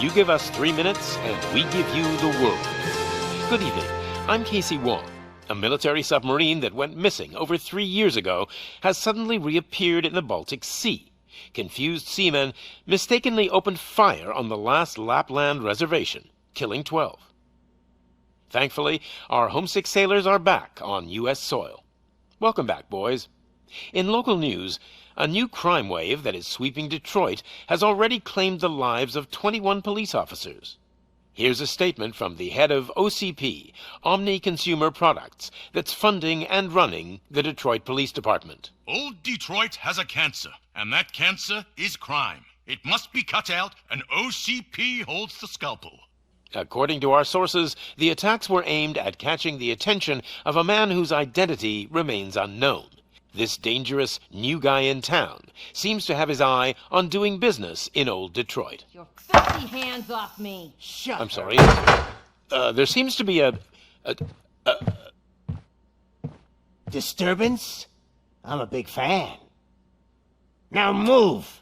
You give us 3 minutes, and we give you the world. Good evening. I'm Casey Wong. A military submarine that went missing over 3 years ago has suddenly reappeared in the Baltic Sea. Confused seamen mistakenly opened fire on the last Lapland reservation, killing 12. Thankfully, our homesick sailors are back on U.S. soil. Welcome back, boys. In local news, a new crime wave that is sweeping Detroit has already claimed the lives of 21 police officers. Here's a statement from the head of OCP, Omni Consumer Products, that's funding and running the Detroit Police Department. Old Detroit has a cancer, and that cancer is crime. It must be cut out, and OCP holds the scalpel. According to our sources, the attacks were aimed at catching the attention of a man whose identity remains unknown. This dangerous new guy in town seems to have his eye on doing business in old Detroit. Your filthy hands off me! Shut I'm sorry. There seems to be a Disturbance? I'm a big fan. Now move!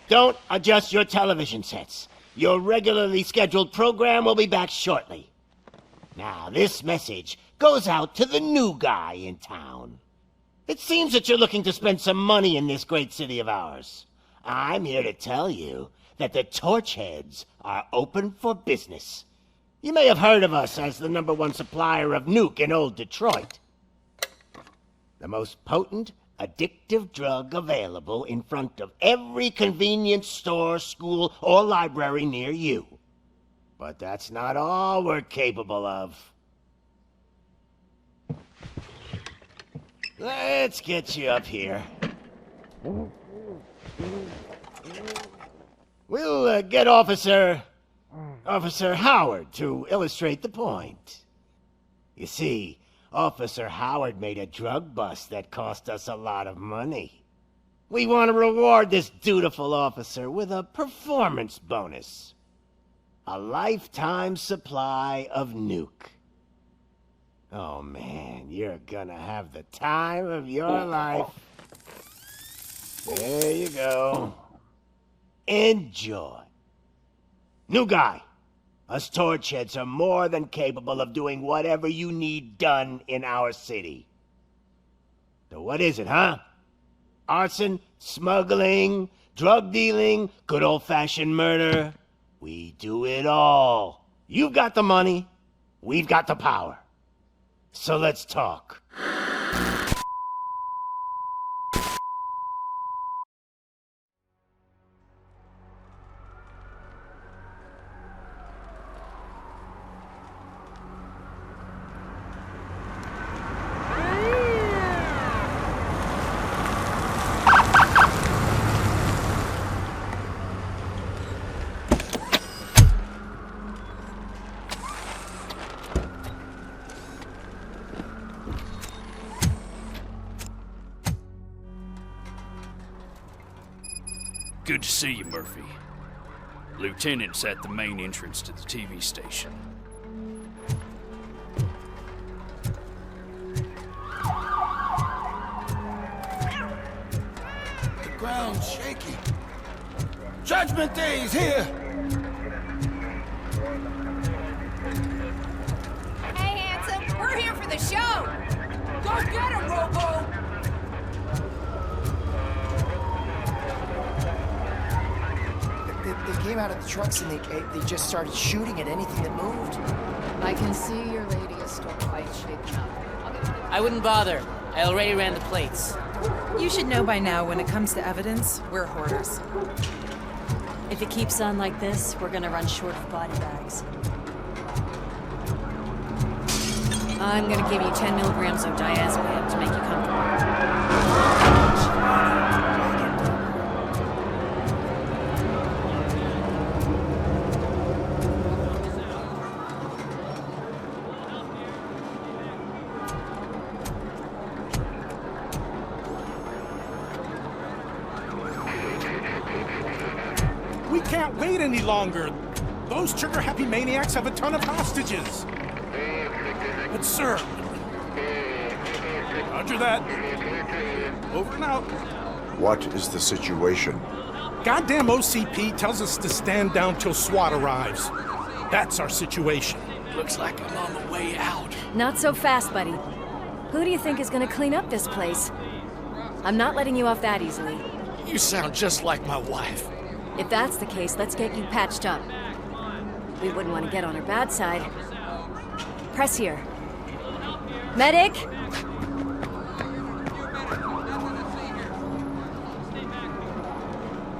Don't adjust your television sets. Your regularly scheduled program will be back shortly. Now, this message goes out to the new guy in town. It seems that you're looking to spend some money in this great city of ours. I'm here to tell you that the Torchheads are open for business. You may have heard of us as the #1 supplier of nuke in old Detroit. The most potent, addictive drug available in front of every convenience store, school, or library near you. But that's not all we're capable of. Let's get you up here. We'll get Officer Howard to illustrate the point. You see, Officer Howard made a drug bust that cost us a lot of money. We want to reward this dutiful officer with a performance bonus. A lifetime supply of nuke. Oh man, you're gonna have the time of your life. There you go. Enjoy. New guy. Us Torchheads are more than capable of doing whatever you need done in our city. So what is it, huh? Arson, smuggling, drug dealing, good old-fashioned murder. We do it all. You've got the money, we've got the power. So let's talk. Good to see you, Murphy. Lieutenant's at the main entrance to the TV station. The ground's shaking. Judgment Day is here! Hey, handsome, we're here for the show! Go get him, Robo! They came out of the trucks and they just started shooting at anything that moved. I can see your lady is still quite shaken up. I wouldn't bother. I already ran the plates. You should know by now, when it comes to evidence, we're hoarders. If it keeps on like this, we're gonna run short of body bags. I'm gonna give you 10 milligrams of diazepam to make you comfortable. We can't wait any longer. Those trigger-happy maniacs have a ton of hostages. But sir... Roger that. Over and out. What is the situation? Goddamn OCP tells us to stand down till SWAT arrives. That's our situation. Looks like I'm on the way out. Not so fast, buddy. Who do you think is gonna clean up this place? I'm not letting you off that easily. You sound just like my wife. If that's the case, let's get you patched up. We wouldn't want to get on her bad side. Press here. Medic!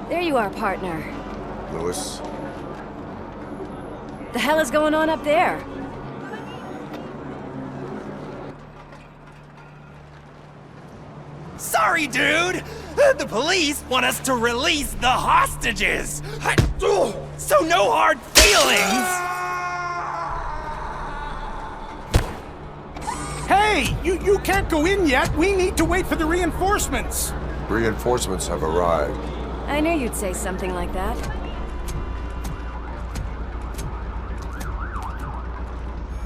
There you are, partner. Lewis? The hell is going on up there? Sorry, dude! The police want us to release the hostages! So no hard feelings! Hey! You can't go in yet! We need to wait for the reinforcements! Reinforcements have arrived. I knew you'd say something like that.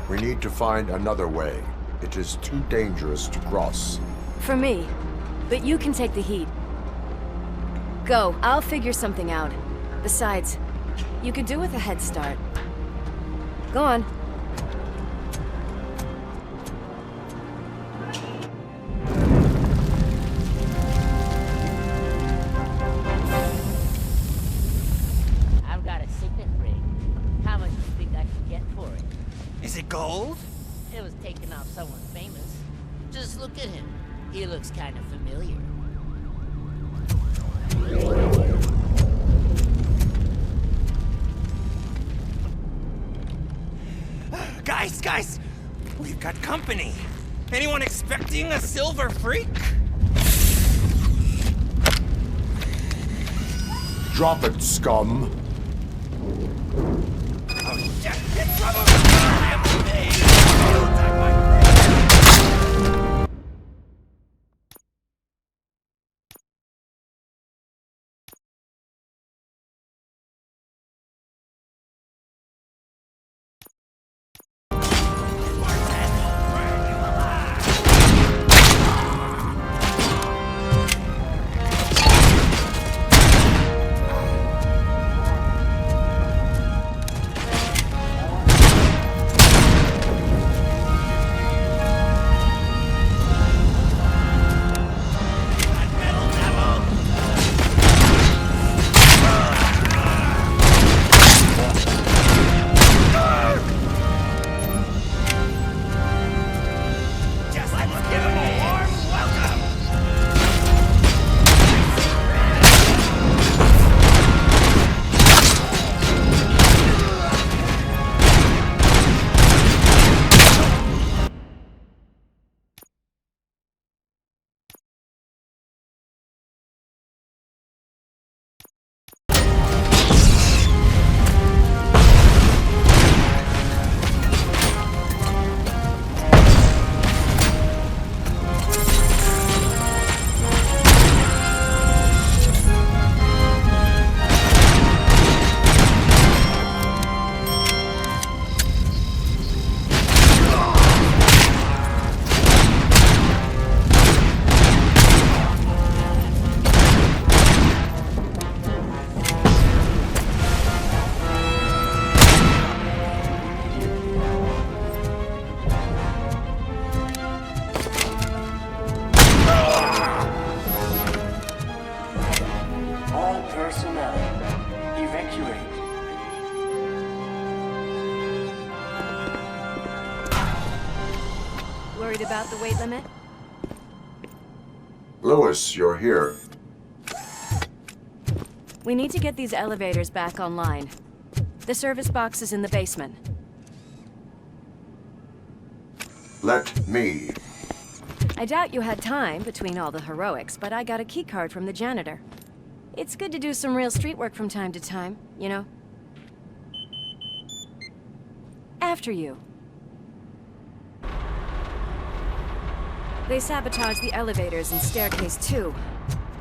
We need to find another way. It is too dangerous to cross. For me. But you can take the heat. Go, I'll figure something out. Besides, you could do with a head start. Go on. I've got a signet ring. How much do you think I can get for it? Is it gold? It was taken off someone famous. Just look at him. He looks kind of familiar. Guys! We've got company. Anyone expecting a silver freak? Drop it, scum! Oh shit! It's RoboCop! Worried about the weight limit? Lewis, you're here. We need to get these elevators back online. The service box is in the basement. Let me. I doubt you had time between all the heroics, but I got a keycard from the janitor. It's good to do some real street work from time to time, you know? After you. They sabotaged the elevators and staircase too.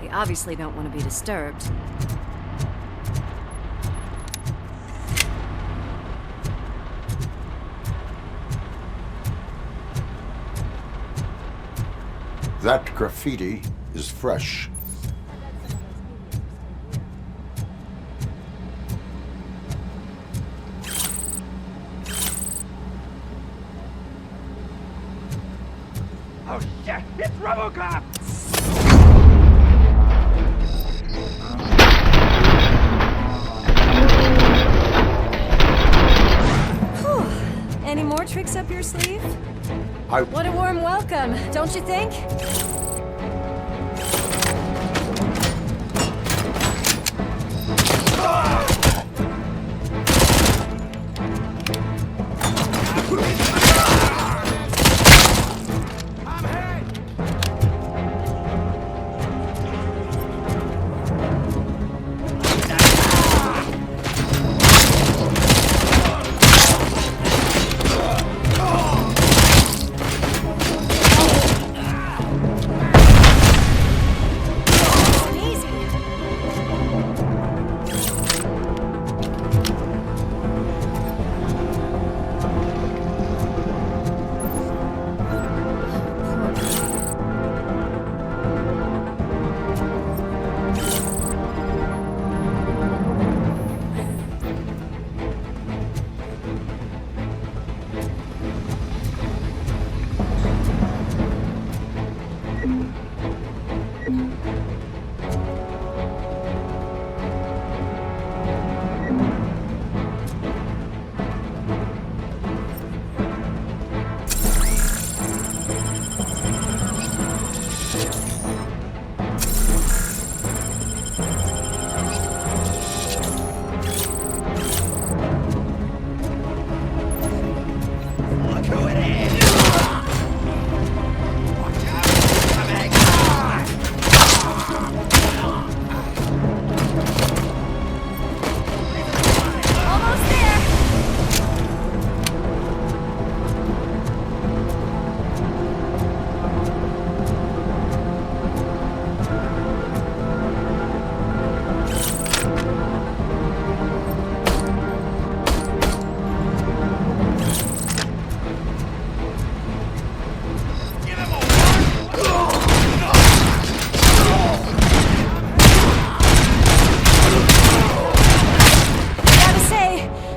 They obviously don't want to be disturbed. That graffiti is fresh. Oh shit! It's RoboCop! Whew. Any more tricks up your sleeve? What a warm welcome, don't you think?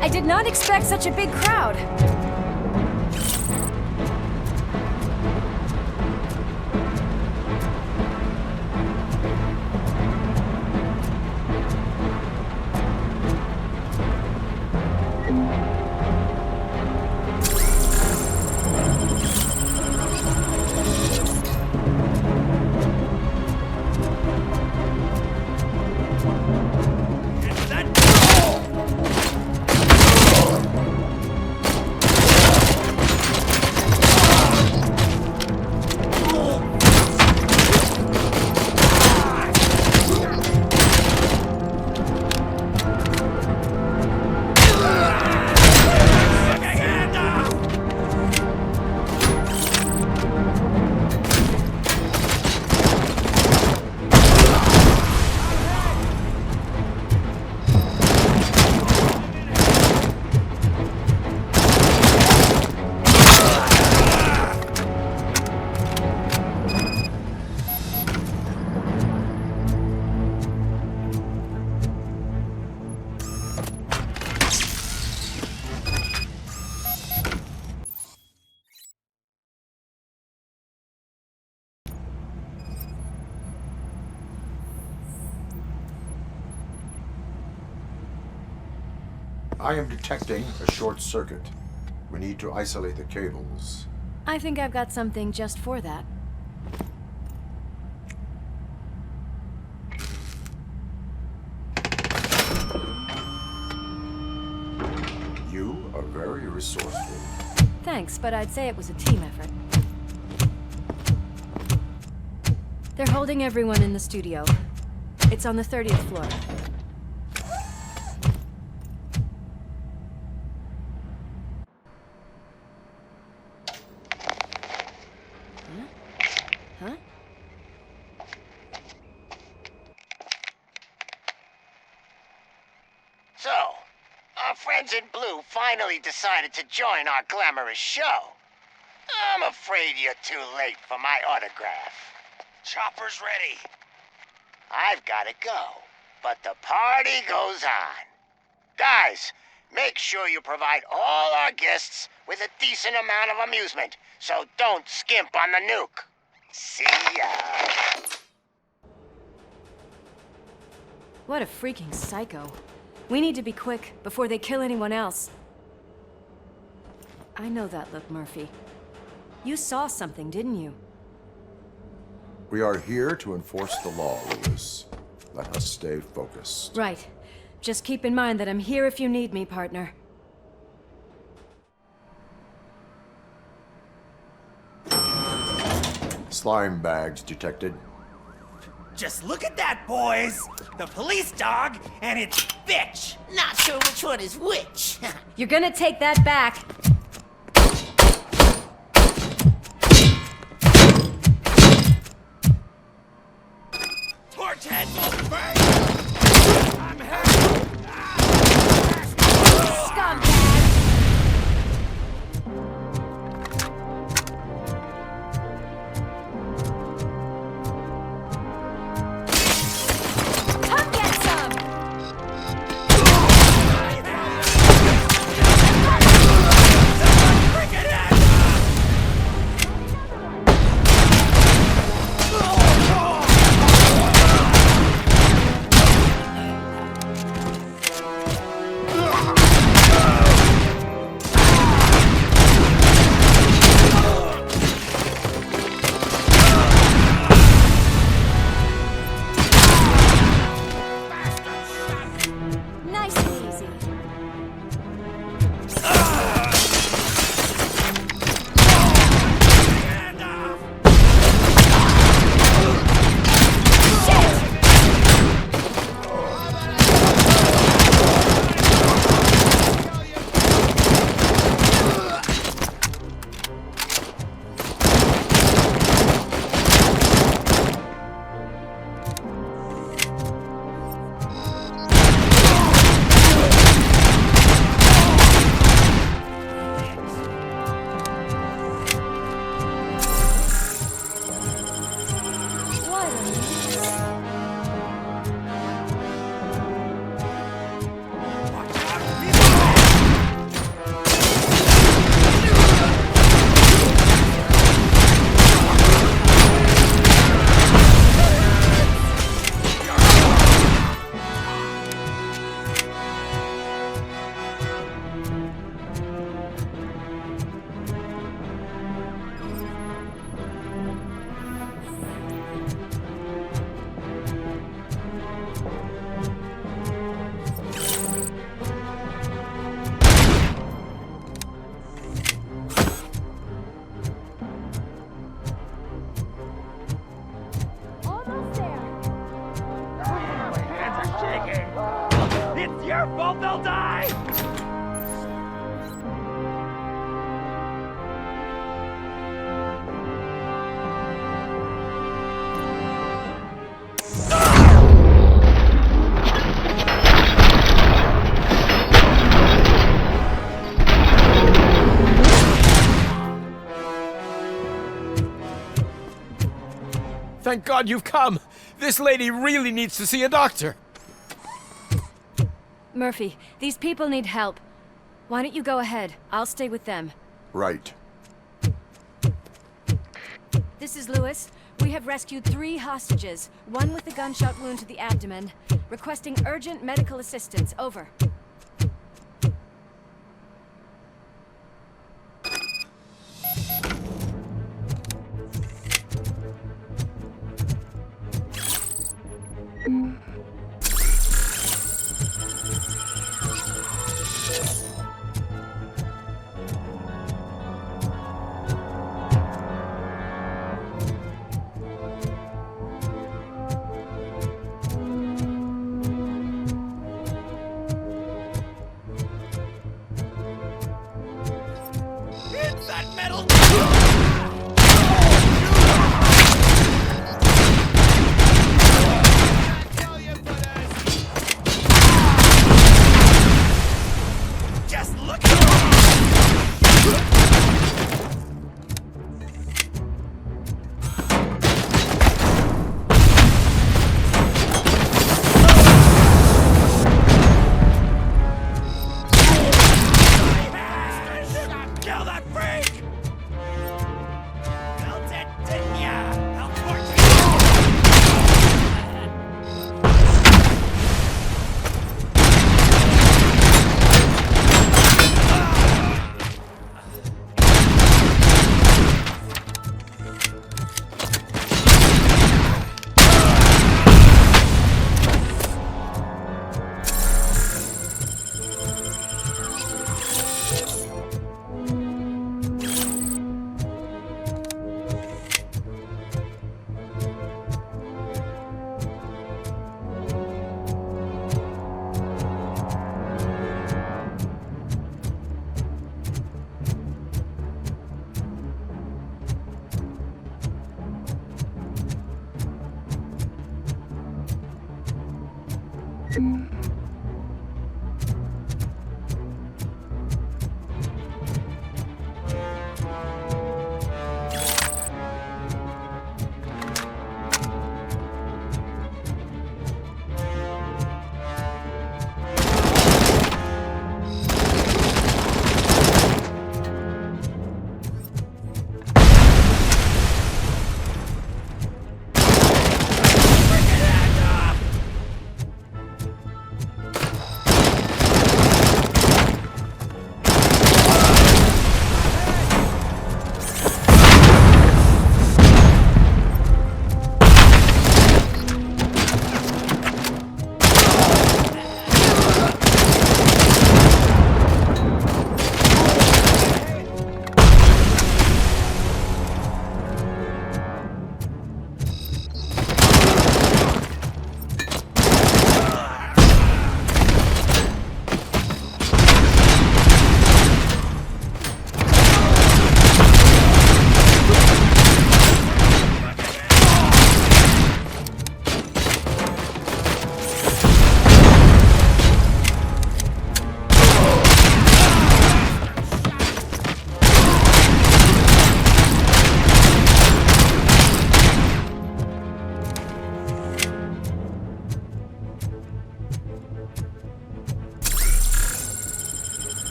I did not expect such a big crowd. I am detecting a short circuit. We need to isolate the cables. I think I've got something just for that. You are very resourceful. Thanks, but I'd say it was a team effort. They're holding everyone in the studio. It's on the 30th floor. Huh? So, our friends in blue finally decided to join our glamorous show. I'm afraid you're too late for my autograph. Chopper's ready. I've got to go, but the party goes on. Guys, Make sure you provide all our guests with a decent amount of amusement, so don't skimp on the nuke. See ya. What a freaking psycho. We need to be quick before they kill anyone else. I know that look, Murphy. You saw something, didn't you? We are here to enforce the law, Lewis. Let us stay focused. Right. Just keep in mind that I'm here if you need me, partner. Slime bags detected. Just look at that, boys! The police dog and its bitch! Not sure which one is which. You're gonna take that back. Torch head! I'm Scumbag! Come get some! Nice and easy. What a mess. Almost there. Hands are shaking! It's your fault they'll die! Thank God you've come! This lady really needs to see a doctor! Murphy, these people need help. Why don't you go ahead? I'll stay with them. Right. This is Lewis. We have rescued 3 hostages, one with a gunshot wound to the abdomen, requesting urgent medical assistance. Over.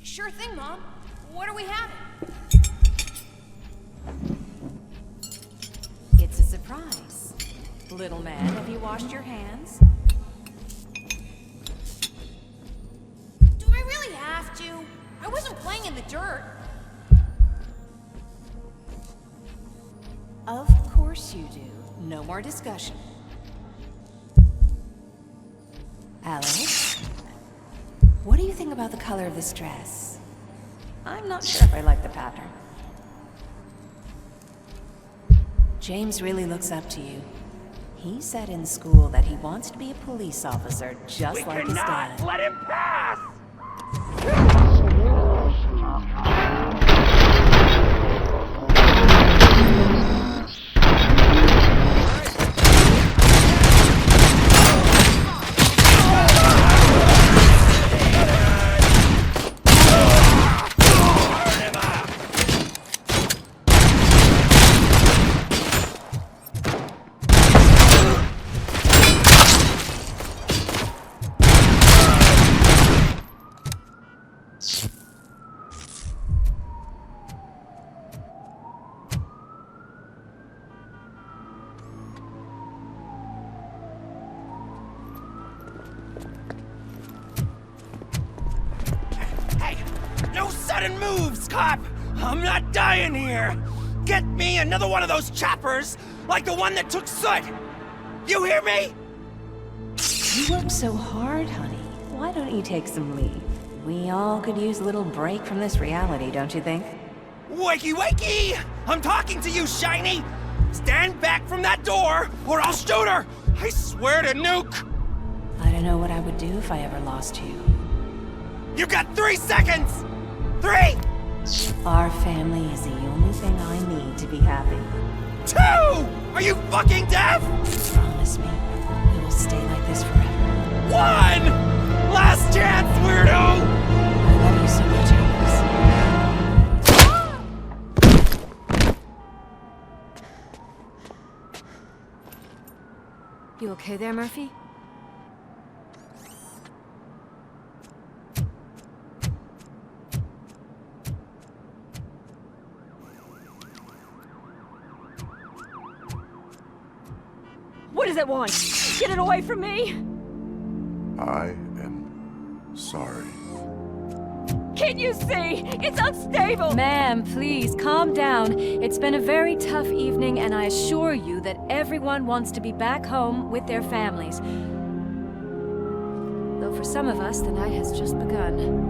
Sure thing, Mom. What are we having? It's a surprise. Little man, have you washed your hands? Do I really have to? I wasn't playing in the dirt. Of course you do. No more discussion. Alex? What do you think about the color of this dress? I'm not sure if I like the pattern. James really looks up to you. He said in school that he wants to be a police officer just like his dad. Let him pass! Sudden moves, cop! I'm not dying here! Get me another one of those choppers, like the one that took Soot! You hear me? You work so hard, honey. Why don't you take some leave? We all could use a little break from this reality, don't you think? Wakey, wakey! I'm talking to you, Shiny! Stand back from that door, or I'll shoot her! I swear to nuke! I don't know what I would do if I ever lost you. You got 3 seconds! 3! Our family is the only thing I need to be happy. 2! Are you fucking deaf? Promise me, we will stay like this forever. 1! Last chance, weirdo! I love you so much, Amos. You okay there, Murphy? What does it want? Get it away from me! I am sorry. Can't you see? It's unstable! Ma'am, please, calm down. It's been a very tough evening, and I assure you that everyone wants to be back home with their families. Though for some of us, the night has just begun.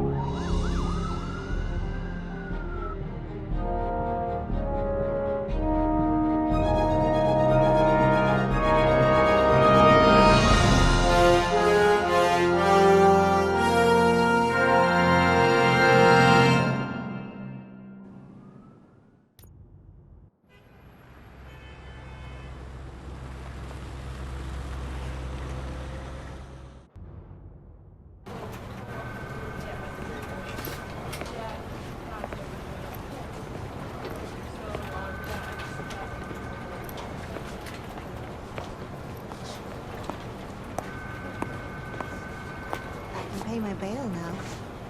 Pay my bail now.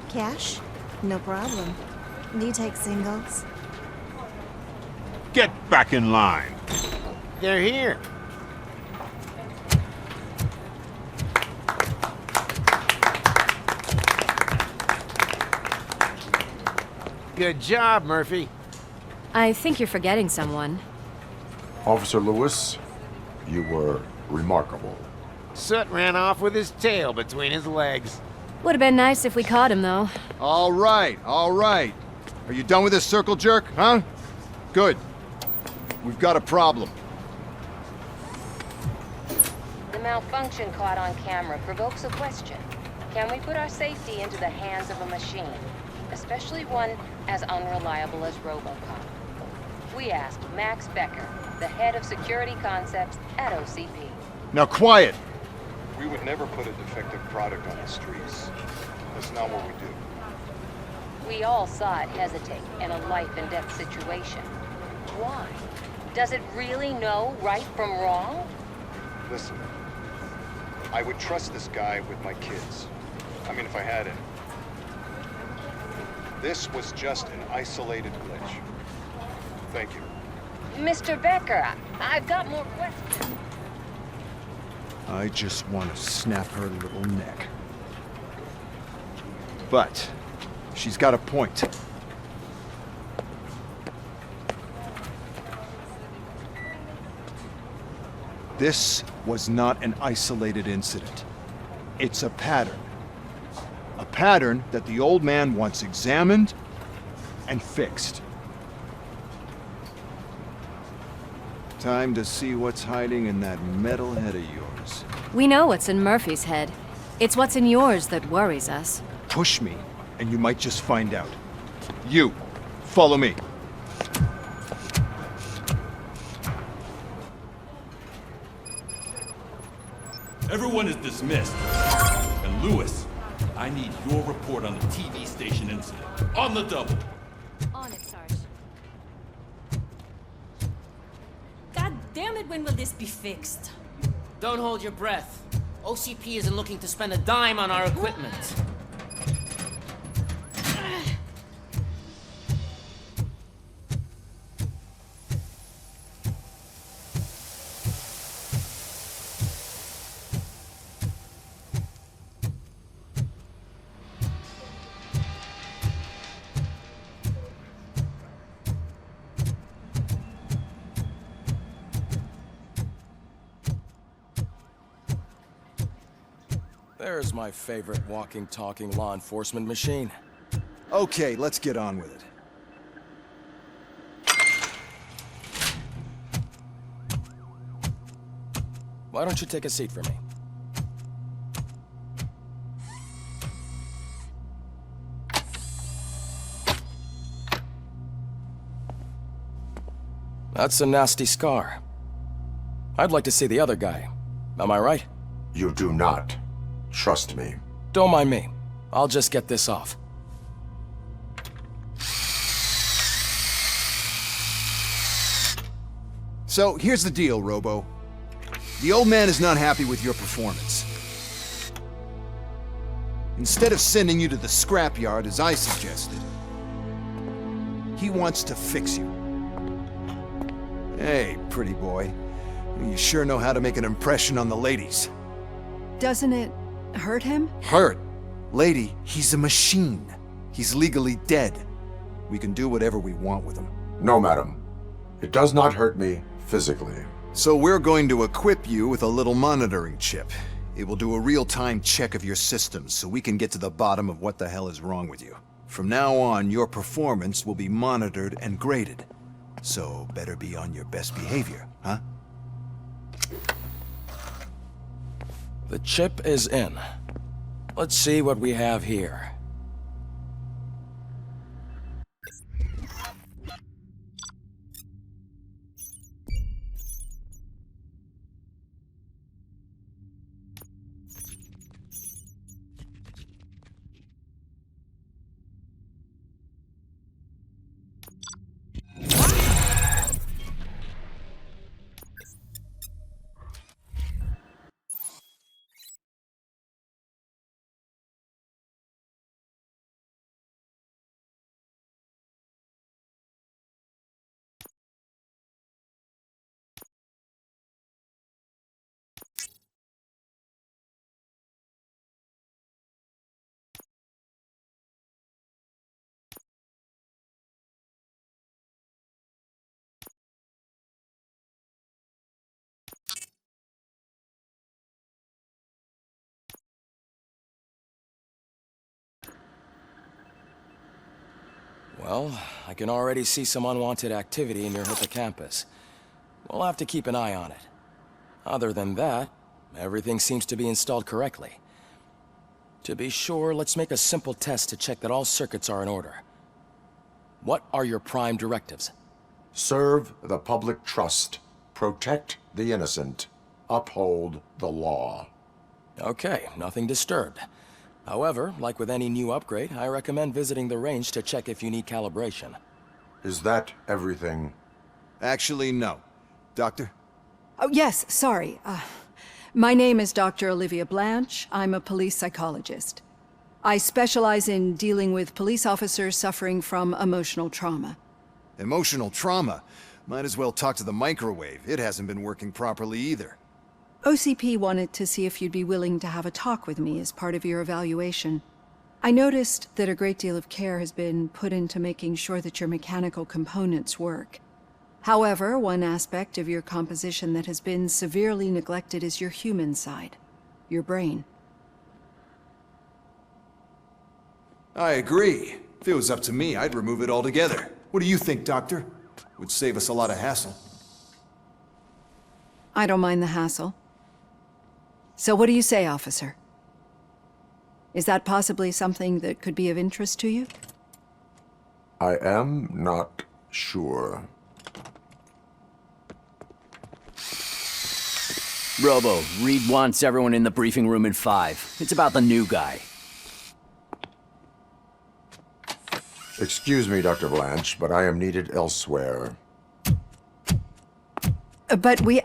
Cash? No problem. Do you take singles? Get back in line. They're here. Good job, Murphy. I think you're forgetting someone. Officer Lewis, you were remarkable. Soot ran off with his tail between his legs. Would have been nice if we caught him, though. All right, all right. Are you done with this circle jerk, huh? Good. We've got a problem. The malfunction caught on camera provokes a question. Can we put our safety into the hands of a machine? Especially one as unreliable as RoboCop. We asked Max Becker, the head of security concepts at OCP. Now quiet! We would never put a defective product on the streets. That's not what we do. We all saw it hesitate in a life-and-death situation. Why? Does it really know right from wrong? Listen, I would trust this guy with my kids. I mean, if I had any. This was just an isolated glitch. Thank you. Mr. Becker, I've got more questions. I just want to snap her little neck. But she's got a point. This was not an isolated incident. It's a pattern. A pattern that the old man wants examined and fixed. Time to see what's hiding in that metal head of yours. We know what's in Murphy's head. It's what's in yours that worries us. Push me, and you might just find out. You, follow me. Everyone is dismissed. And Lewis, I need your report on the TV station incident. On the double. On it, Sarge. God damn it, when will this be fixed? Don't hold your breath. OCP isn't looking to spend a dime on our equipment. There's my favorite walking, talking law enforcement machine. Okay, let's get on with it. Why don't you take a seat for me? That's a nasty scar. I'd like to see the other guy. Am I right? You do not. Trust me. Don't mind me. I'll just get this off. So, here's the deal, Robo. The old man is not happy with your performance. Instead of sending you to the scrapyard, as I suggested, he wants to fix you. Hey, pretty boy. You sure know how to make an impression on the ladies. Doesn't it hurt him? Hurt? Lady, he's a machine. He's legally dead. We can do whatever we want with him. No, madam. It does not hurt me physically. So we're going to equip you with a little monitoring chip. It will do a real-time check of your systems so we can get to the bottom of what the hell is wrong with you. From now on, your performance will be monitored and graded. So better be on your best behavior, huh? The chip is in. Let's see what we have here. Well, I can already see some unwanted activity in your hippocampus. We'll have to keep an eye on it. Other than that, everything seems to be installed correctly. To be sure, let's make a simple test to check that all circuits are in order. What are your prime directives? Serve the public trust. Protect the innocent. Uphold the law. Okay, nothing disturbed. However, like with any new upgrade, I recommend visiting the range to check if you need calibration. Is that everything? Actually, no. Doctor? Oh, yes, sorry. My name is Dr. Olivia Blanche. I'm a police psychologist. I specialize in dealing with police officers suffering from emotional trauma. Emotional trauma? Might as well talk to the microwave. It hasn't been working properly either. OCP wanted to see if you'd be willing to have a talk with me as part of your evaluation. I noticed that a great deal of care has been put into making sure that your mechanical components work. However, one aspect of your composition that has been severely neglected is your human side, your brain. I agree. If it was up to me, I'd remove it altogether. What do you think, Doctor? Would save us a lot of hassle. I don't mind the hassle. So what do you say, officer? Is that possibly something that could be of interest to you? I am not sure. Robo, Reed wants everyone in the briefing room in 5. It's about the new guy. Excuse me, Dr. Blanche, but I am needed elsewhere. But we...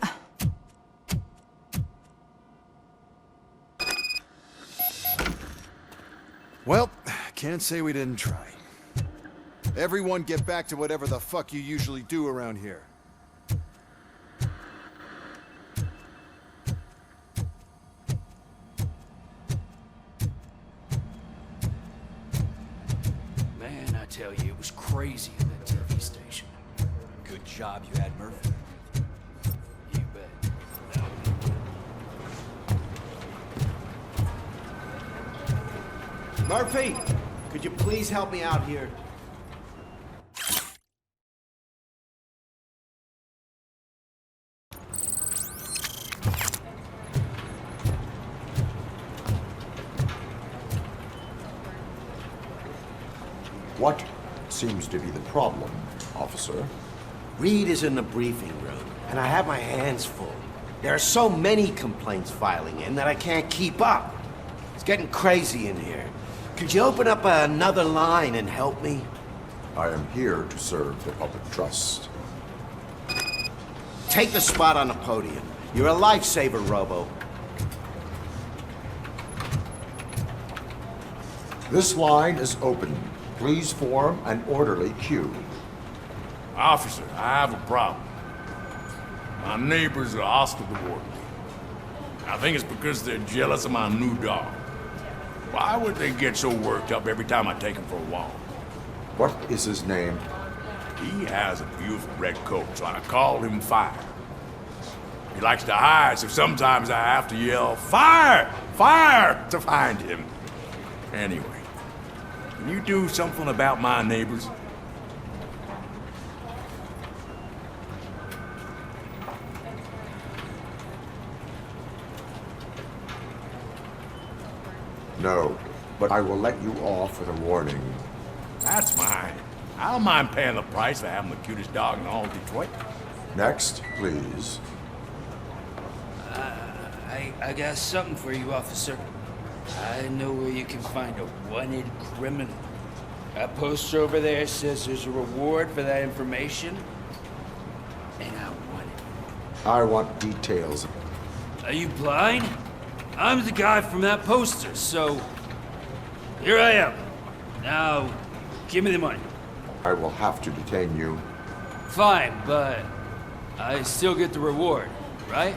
Well, can't say we didn't try. Everyone get back to whatever the fuck you usually do around here. Man, I tell you, it was crazy at that TV station. Good job you had Murphy. You bet. Murphy, could you please help me out here? What seems to be the problem, officer? Reed is in the briefing room, and I have my hands full. There are so many complaints filing in that I can't keep up. It's getting crazy in here. Could you open up another line and help me? I am here to serve the public trust. Take the spot on the podium. You're a lifesaver, Robo. This line is open. Please form an orderly queue. Officer, I have a problem. My neighbors are hostile toward me. I think it's because they're jealous of my new dog. Why would they get so worked up every time I take him for a walk? What is his name? He has a beautiful red coat, so I call him Fire. He likes to hide, so sometimes I have to yell, "Fire! Fire!" to find him. Anyway, can you do something about my neighbors? No, but I will let you off with a warning. That's mine. I don't mind paying the price for having the cutest dog in all of Detroit. Next, please. I got something for you, officer. I know where you can find a wanted criminal. That poster over there says there's a reward for that information, and I want it. I want details. Are you blind? I'm the guy from that poster, so here I am. Now, give me the money. I will have to detain you. Fine, but I still get the reward, right?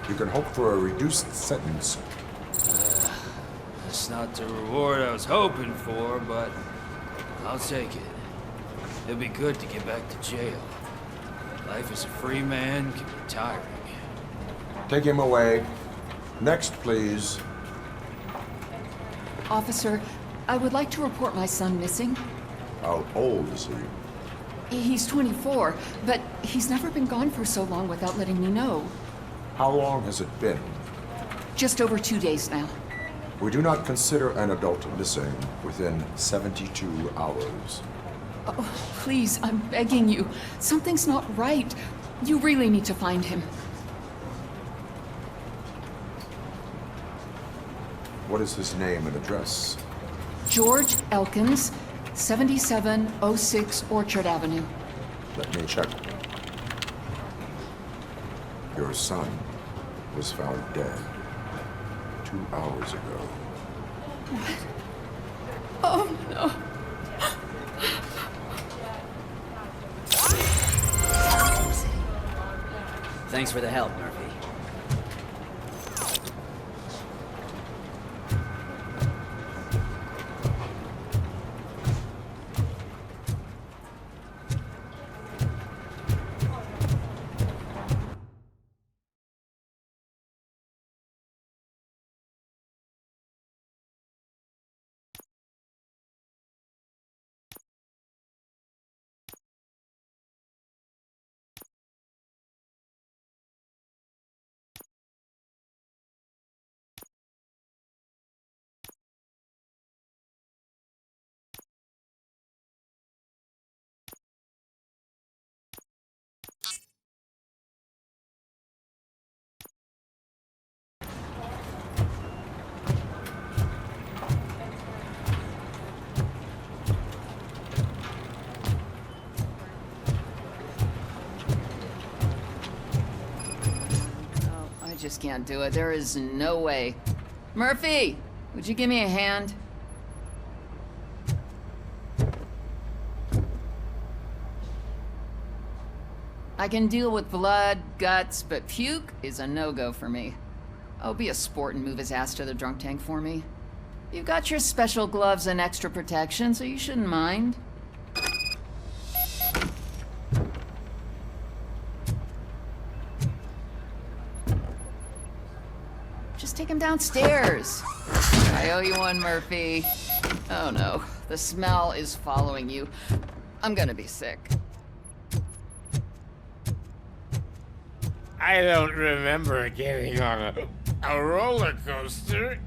You can hope for a reduced sentence. That's not the reward I was hoping for, but I'll take it. It'd be good to get back to jail. Life as a free man can be tiring. Take him away. Next, please. Officer, I would like to report my son missing. How old is he? He's 24, but he's never been gone for so long without letting me know. How long has it been? Just over 2 days now. We do not consider an adult missing within 72 hours. Oh, please, I'm begging you. Something's not right. You really need to find him. What is his name and address? George Elkins, 7706 Orchard Avenue. Let me check. Your son was found dead 2 hours ago. What? Oh, no. Thanks for the help, Murphy. I just can't do it. There is no way. Murphy, would you give me a hand? I can deal with blood, guts, but puke is a no-go for me. Oh, be a sport and move his ass to the drunk tank for me. You've got your special gloves and extra protection, so you shouldn't mind. Just take him downstairs. I owe you one, Murphy. Oh no, the smell is following you. I'm gonna be sick. I don't remember getting on a roller coaster.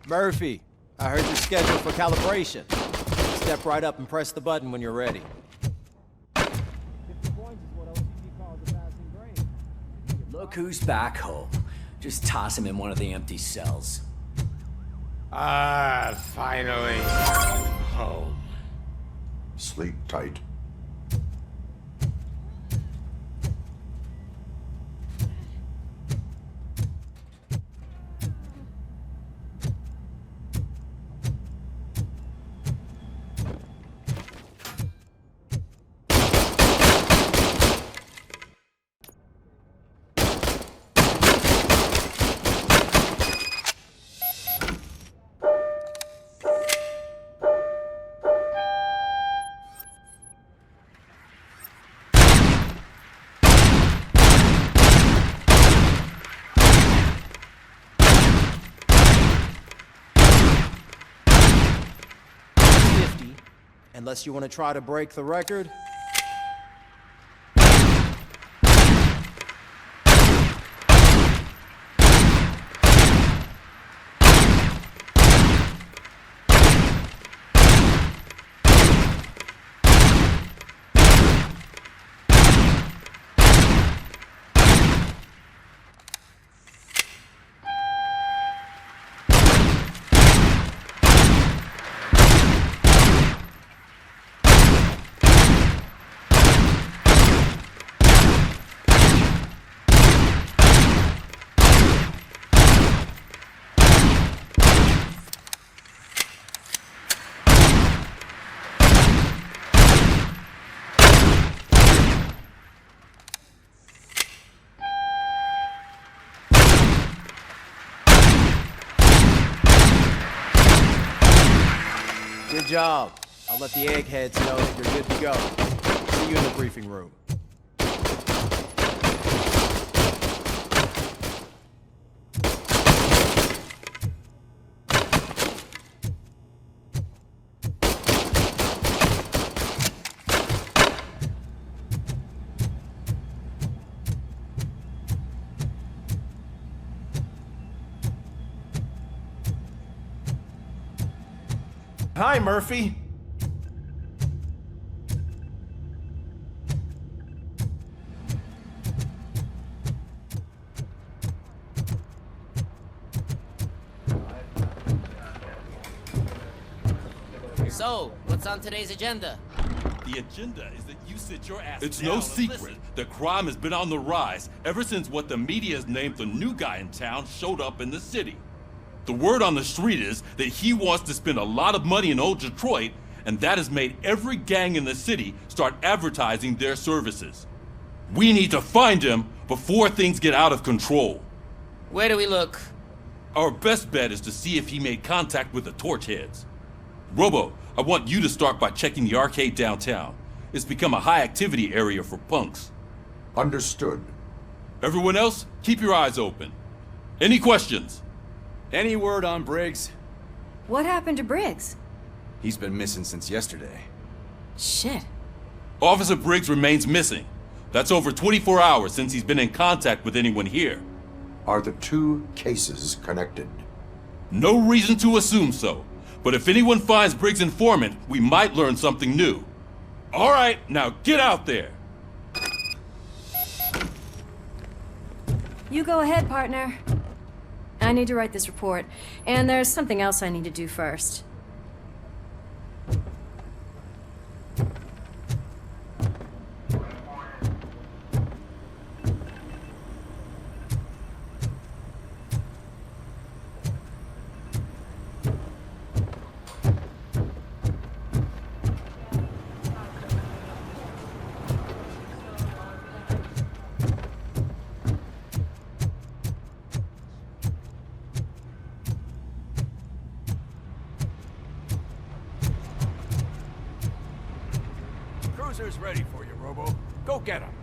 Murphy, I heard you're scheduled for calibration. Step right up and press the button when you're ready. Look who's back home. Just toss him in one of the empty cells. Ah, finally home. Sleep tight. Unless you want to try to break the record. Good job. I'll let the eggheads know that you're good to go. See you in the briefing room. Hi, Murphy. So, what's on today's agenda? The agenda is that you sit your ass It's down no and secret listen. that crime has been on the rise ever since what the media has named the new guy in town showed up in the city. The word on the street is that he wants to spend a lot of money in old Detroit, and that has made every gang in the city start advertising their services. We need to find him before things get out of control. Where do we look? Our best bet is to see if he made contact with the Torchheads. Robo, I want you to start by checking the arcade downtown. It's become a high-activity area for punks. Understood. Everyone else, keep your eyes open. Any questions? Any word on Briggs? What happened to Briggs? He's been missing since yesterday. Shit. Officer Briggs remains missing. That's over 24 hours since he's been in contact with anyone here. Are the two cases connected? No reason to assume so. But if anyone finds Briggs' informant, we might learn something new. All right, now get out there. You go ahead, partner. I need to write this report, and there's something else I need to do first. Cruiser's ready for you, Robo. Go get him.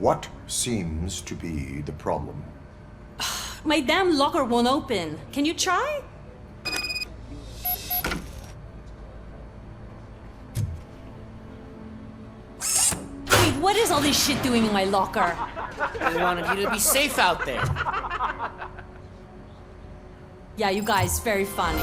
What seems to be the problem? My damn locker won't open. Can you try? Wait, what is all this shit doing in my locker? We wanted you to be safe out there. Yeah, you guys, very funny.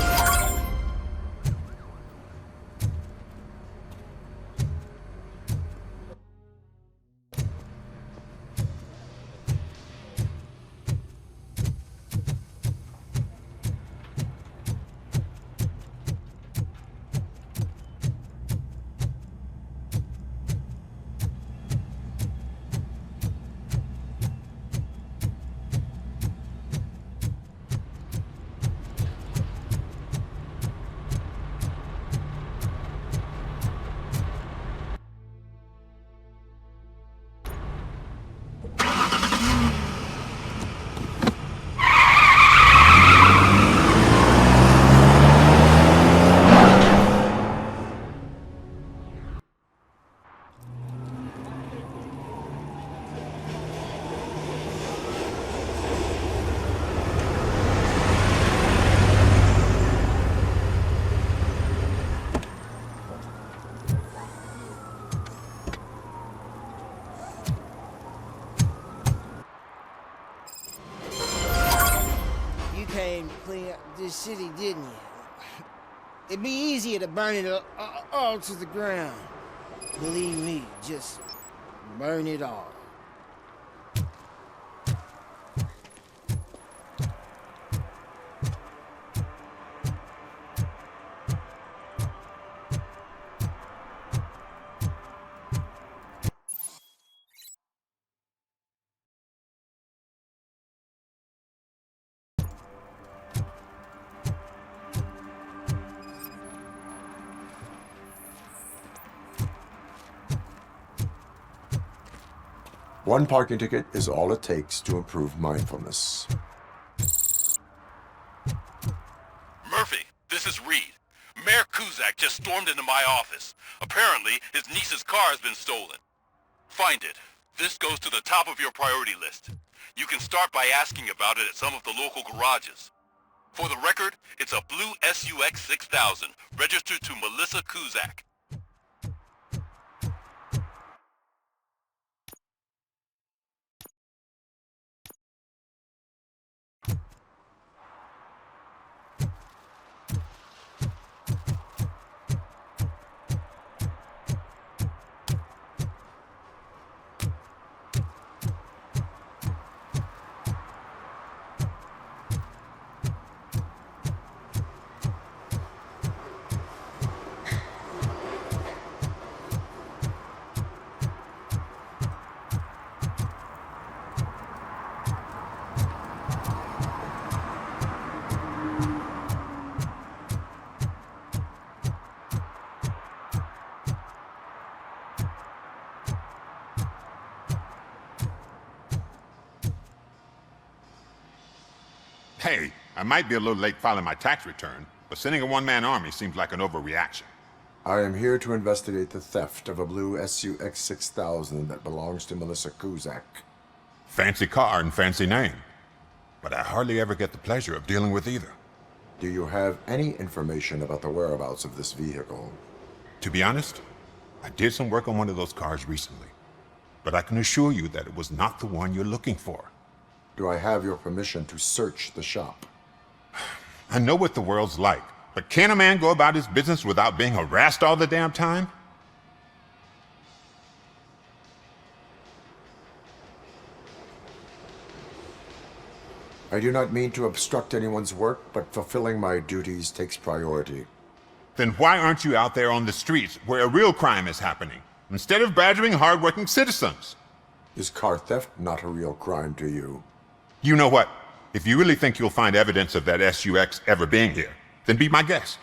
Came to clean up this city, didn't you? It'd be easier to burn it all to the ground. Believe me, just burn it all. One parking ticket is all it takes to improve mindfulness. Murphy, this is Reed. Mayor Kuzak just stormed into my office. Apparently, his niece's car has been stolen. Find it. This goes to the top of your priority list. You can start by asking about it at some of the local garages. For the record, it's a blue SUX 6000, registered to Melissa Kuzak. Hey, I might be a little late filing my tax return, but sending a one-man army seems like an overreaction. I am here to investigate the theft of a blue SUX 6000 that belongs to Melissa Kuzak. Fancy car and fancy name, but I hardly ever get the pleasure of dealing with either. Do you have any information about the whereabouts of this vehicle? To be honest, I did some work on one of those cars recently, but I can assure you that it was not the one you're looking for. Do I have your permission to search the shop? I know what the world's like, but can a man go about his business without being harassed all the damn time? I do not mean to obstruct anyone's work, but fulfilling my duties takes priority. Then why aren't you out there on the streets where a real crime is happening, instead of badgering hardworking citizens? Is car theft not a real crime to you? You know what? If you really think you'll find evidence of that SUX ever being here, then be my guest.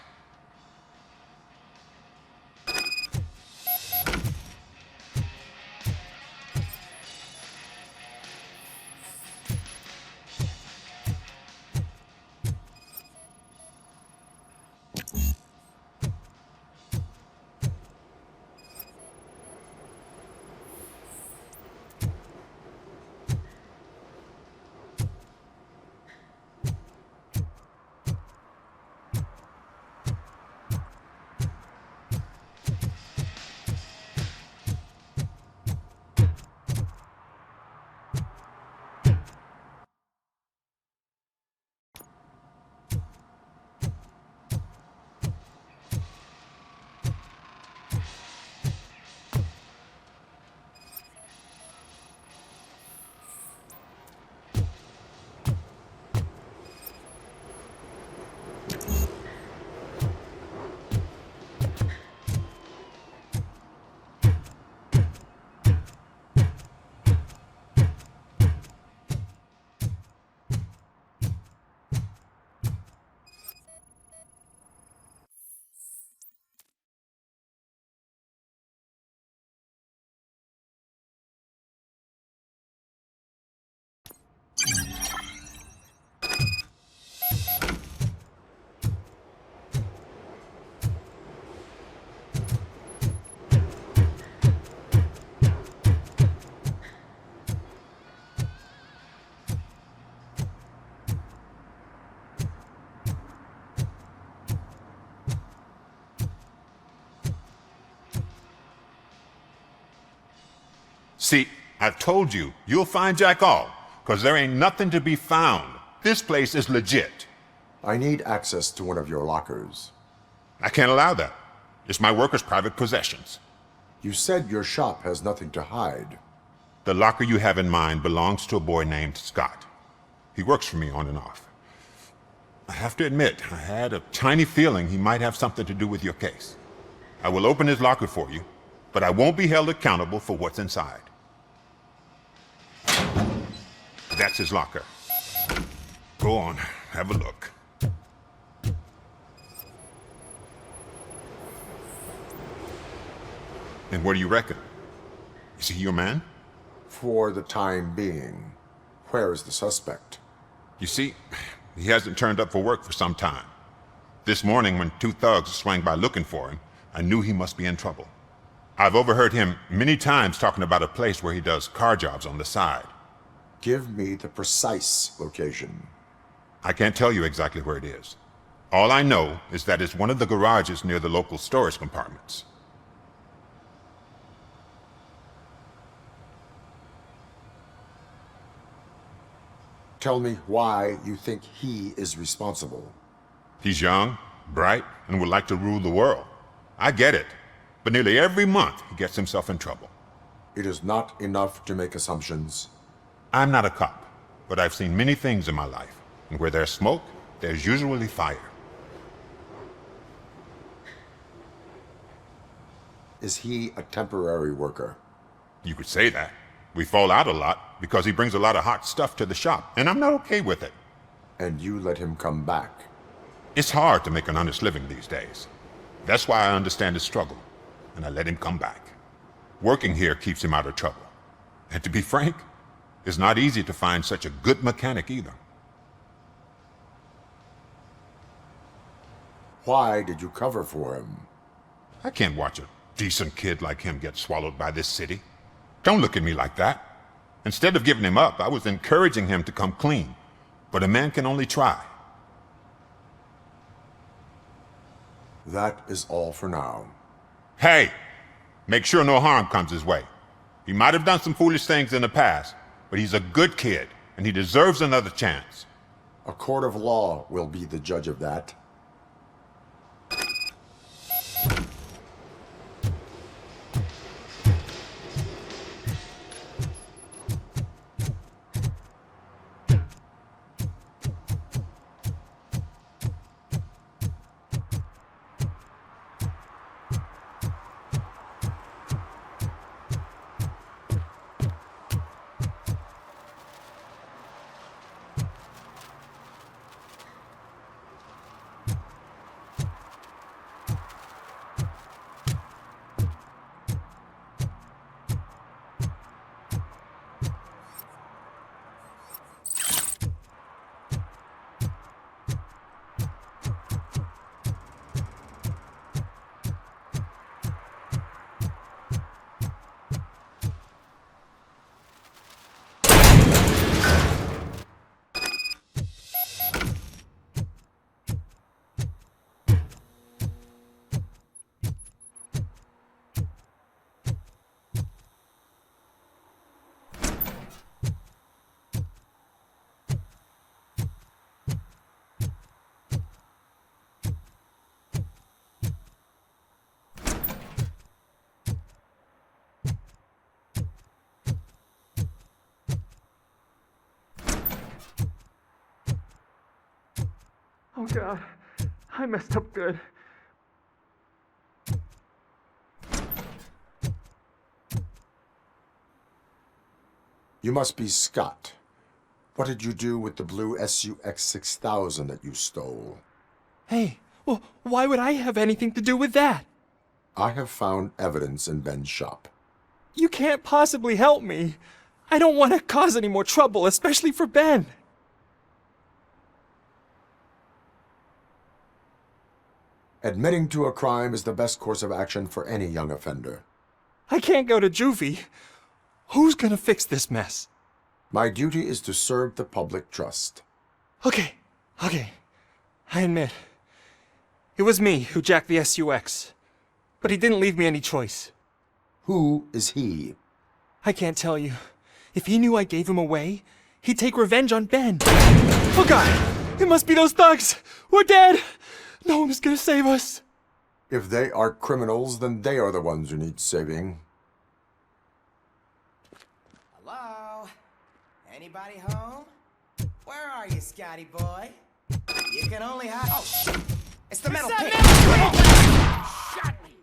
See, I've told you, you'll find Jack All, because there ain't nothing to be found. This place is legit. I need access to one of your lockers. I can't allow that. It's my workers' private possessions. You said your shop has nothing to hide. The locker you have in mind belongs to a boy named Scott. He works for me on and off. I have to admit, I had a tiny feeling he might have something to do with your case. I will open his locker for you, but I won't be held accountable for what's inside. That's his locker. Go on, have a look. And what do you reckon? Is he your man? For the time being. Where is the suspect? You see, he hasn't turned up for work for some time. This morning, when 2 thugs swang by looking for him, I knew he must be in trouble. I've overheard him many times talking about a place where he does car jobs on the side. Give me the precise location. I can't tell you exactly where it is. All I know is that it's one of the garages near the local storage compartments. Tell me why you think he is responsible. He's young, bright, and would like to rule the world. I get it. But nearly every month, he gets himself in trouble. It is not enough to make assumptions. I'm not a cop, but I've seen many things in my life. And where there's smoke, there's usually fire. Is he a temporary worker? You could say that. We fall out a lot because he brings a lot of hot stuff to the shop, and I'm not okay with it. And you let him come back? It's hard to make an honest living these days. That's why I understand his struggle, and I let him come back. Working here keeps him out of trouble. And to be frank, it's not easy to find such a good mechanic either. Why did you cover for him? I can't watch a decent kid like him get swallowed by this city. Don't look at me like that. Instead of giving him up, I was encouraging him to come clean. But a man can only try. That is all for now. Hey! Make sure no harm comes his way. He might have done some foolish things in the past, but he's a good kid, and he deserves another chance. A court of law will be the judge of that. Oh God, I messed up good. You must be Scott. What did you do with the blue SUX 6000 that you stole? Hey, well, why would I have anything to do with that? I have found evidence in Ben's shop. You can't possibly help me. I don't want to cause any more trouble, especially for Ben. Admitting to a crime is the best course of action for any young offender. I can't go to juvie. Who's gonna fix this mess? My duty is to serve the public trust. Okay. I admit. It was me who jacked the SUX. But he didn't leave me any choice. Who is he? I can't tell you. If he knew I gave him away, he'd take revenge on Ben. Oh God! It must be those thugs! We're dead! No one is gonna save us. If they are criminals, then they are the ones who need saving. Hello? Anybody home? Where are you, Scotty boy? You can only hide. Oh, shit! It's the metal pig! Shot me!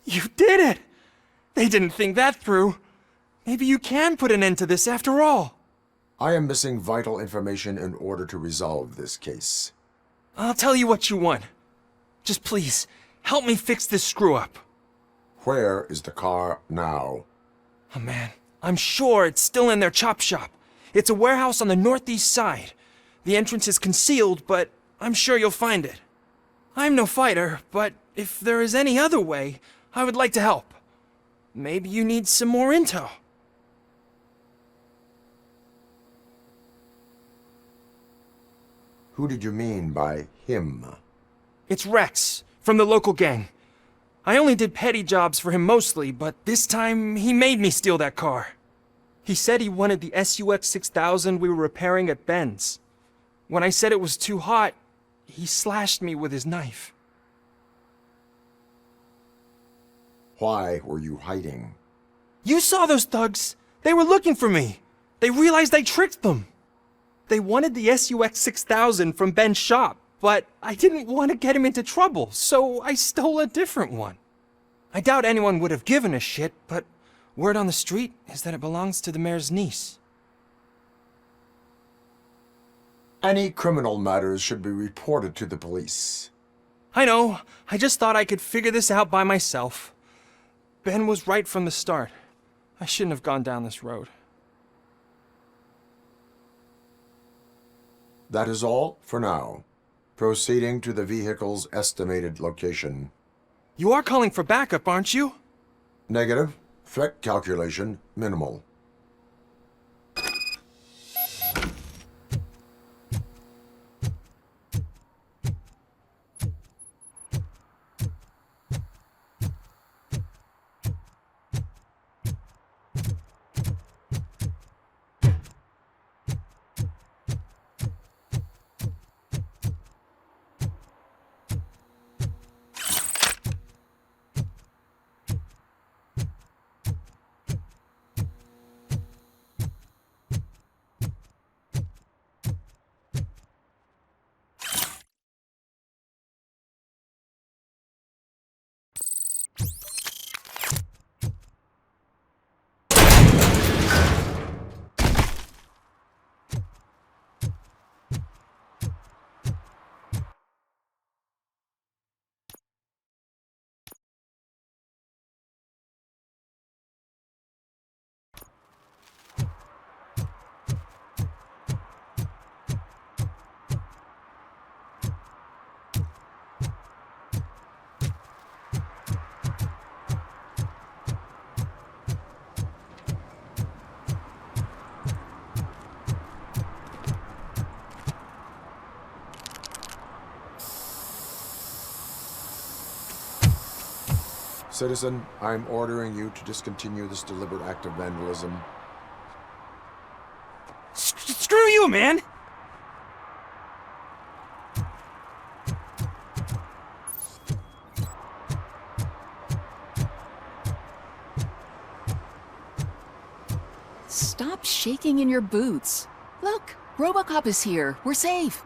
You did it! They didn't think that through. Maybe you can put an end to this after all. I am missing vital information in order to resolve this case. I'll tell you what you want. Just please, help me fix this screw-up. Where is the car now? Oh man, I'm sure it's still in their chop shop. It's a warehouse on the northeast side. The entrance is concealed, but I'm sure you'll find it. I'm no fighter, but if there is any other way, I would like to help. Maybe you need some more intel. Who did you mean by him? It's Rex, from the local gang. I only did petty jobs for him mostly, but this time he made me steal that car. He said he wanted the SUX 6000 we were repairing at Ben's. When I said it was too hot, he slashed me with his knife. Why were you hiding? You saw those thugs! They were looking for me! They realized I tricked them! They wanted the SUX 6000 from Ben's shop, but I didn't want to get him into trouble, so I stole a different one. I doubt anyone would have given a shit, but word on the street is that it belongs to the mayor's niece. Any criminal matters should be reported to the police. I know. I just thought I could figure this out by myself. Ben was right from the start. I shouldn't have gone down this road. That is all for now. Proceeding to the vehicle's estimated location. You are calling for backup, aren't you? Negative. Threat calculation minimal. Citizen, I'm ordering you to discontinue this deliberate act of vandalism. Screw you, man! Stop shaking in your boots. Look, RoboCop is here. We're safe.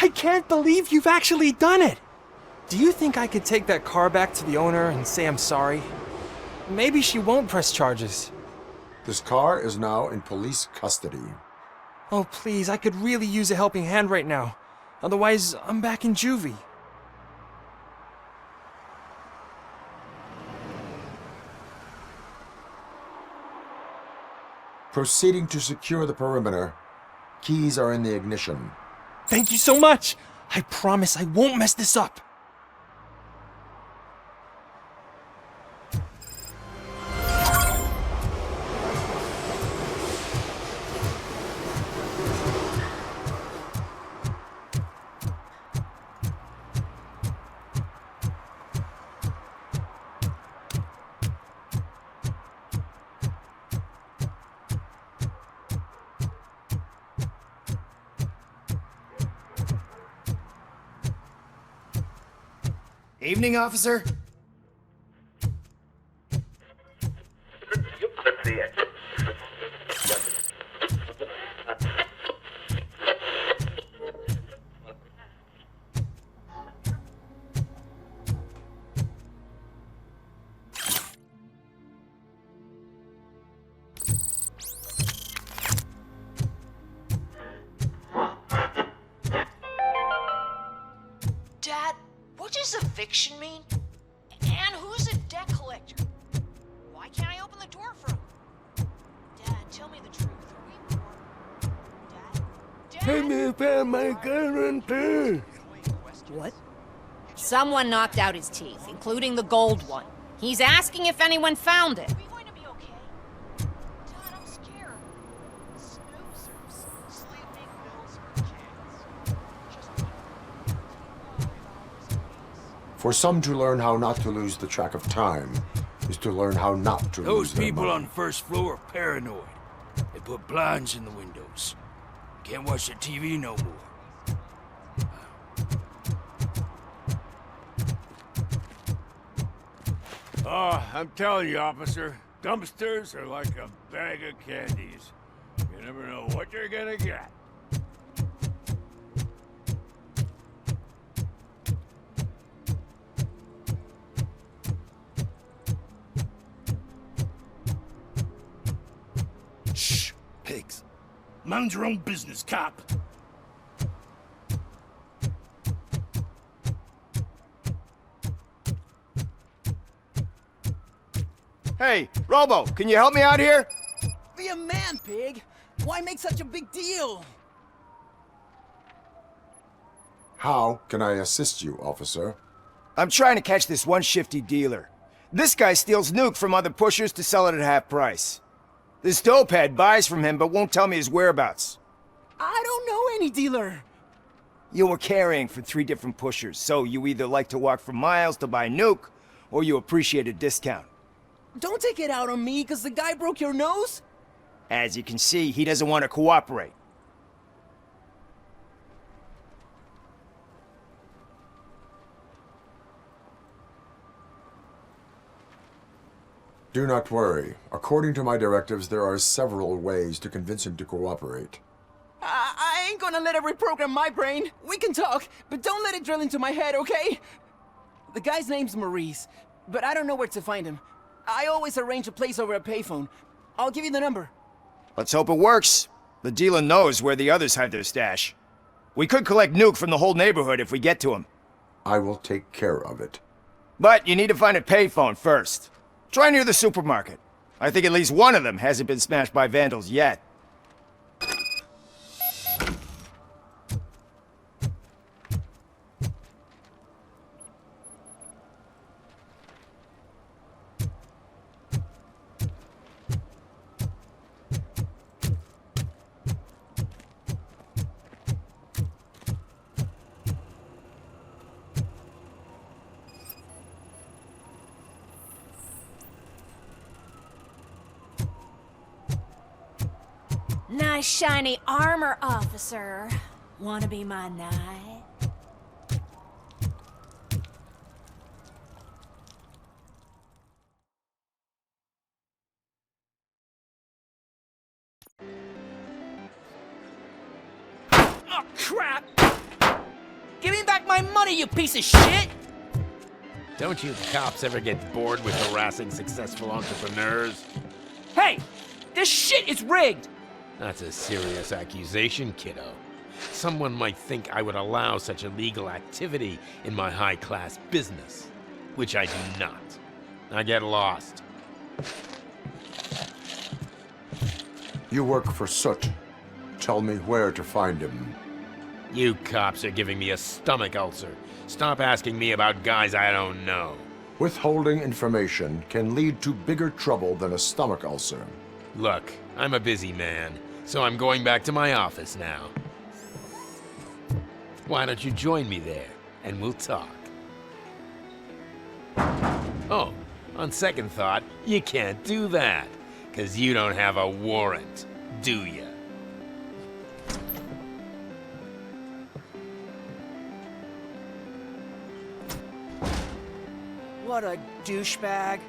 I can't believe you've actually done it! Do you think I could take that car back to the owner and say I'm sorry? Maybe she won't press charges. This car is now in police custody. Oh, please, I could really use a helping hand right now. Otherwise, I'm back in juvie. Proceeding to secure the perimeter. Keys are in the ignition. Thank you so much! I promise I won't mess this up. Evening, officer. Dad, what does eviction mean? And who's a debt collector? Why can't I open the door for him? Dad, tell me the truth. Are we poor? Dad? Help me find my guarantee. What? Someone knocked out his teeth, including the gold one. He's asking if anyone found it. For some to learn how not to lose the track of time is to learn how not to Those lose their people mind. on the first floor are paranoid. They put blinds in the windows. Can't watch the TV no more. Oh, I'm telling you, officer, dumpsters are like a bag of candies. You never know what you're gonna get. Shh, pigs. Mind your own business, cop. Hey, Robo, can you help me out here? Be a man, pig. Why make such a big deal? How can I assist you, officer? I'm trying to catch this one shifty dealer. This guy steals nuke from other pushers to sell it at half price. This dopehead buys from him but won't tell me his whereabouts. I don't know any dealer. You were carrying for 3 different pushers, so you either like to walk for miles to buy nuke, or you appreciate a discount. Don't take it out on me because the guy broke your nose. As you can see, he doesn't want to cooperate. Do not worry. According to my directives, there are several ways to convince him to cooperate. I ain't gonna let it reprogram my brain. We can talk, but don't let it drill into my head, okay? The guy's name's Maurice, but I don't know where to find him. I always arrange a place over a payphone. I'll give you the number. Let's hope it works. The dealer knows where the others hide their stash. We could collect nuke from the whole neighborhood if we get to him. I will take care of it. But you need to find a payphone first. Try near the supermarket. I think at least one of them hasn't been smashed by vandals yet. Nice shiny armor, officer. Wanna be my knight? Oh, crap! money, you piece of shit! Don't you cops ever get bored with harassing successful entrepreneurs? Hey! This shit is rigged! That's a serious accusation, kiddo. Someone might think I would allow such illegal activity in my high-class business, which I do not. Now get lost. You work for Soot. Tell me where to find him. You cops are giving me a stomach ulcer. Stop asking me about guys I don't know. Withholding information can lead to bigger trouble than a stomach ulcer. Look, I'm a busy man, so I'm going back to my office now. Why don't you join me there, and we'll talk. Oh, on second thought, you can't do that, 'cause you don't have a warrant, do ya? What a douchebag.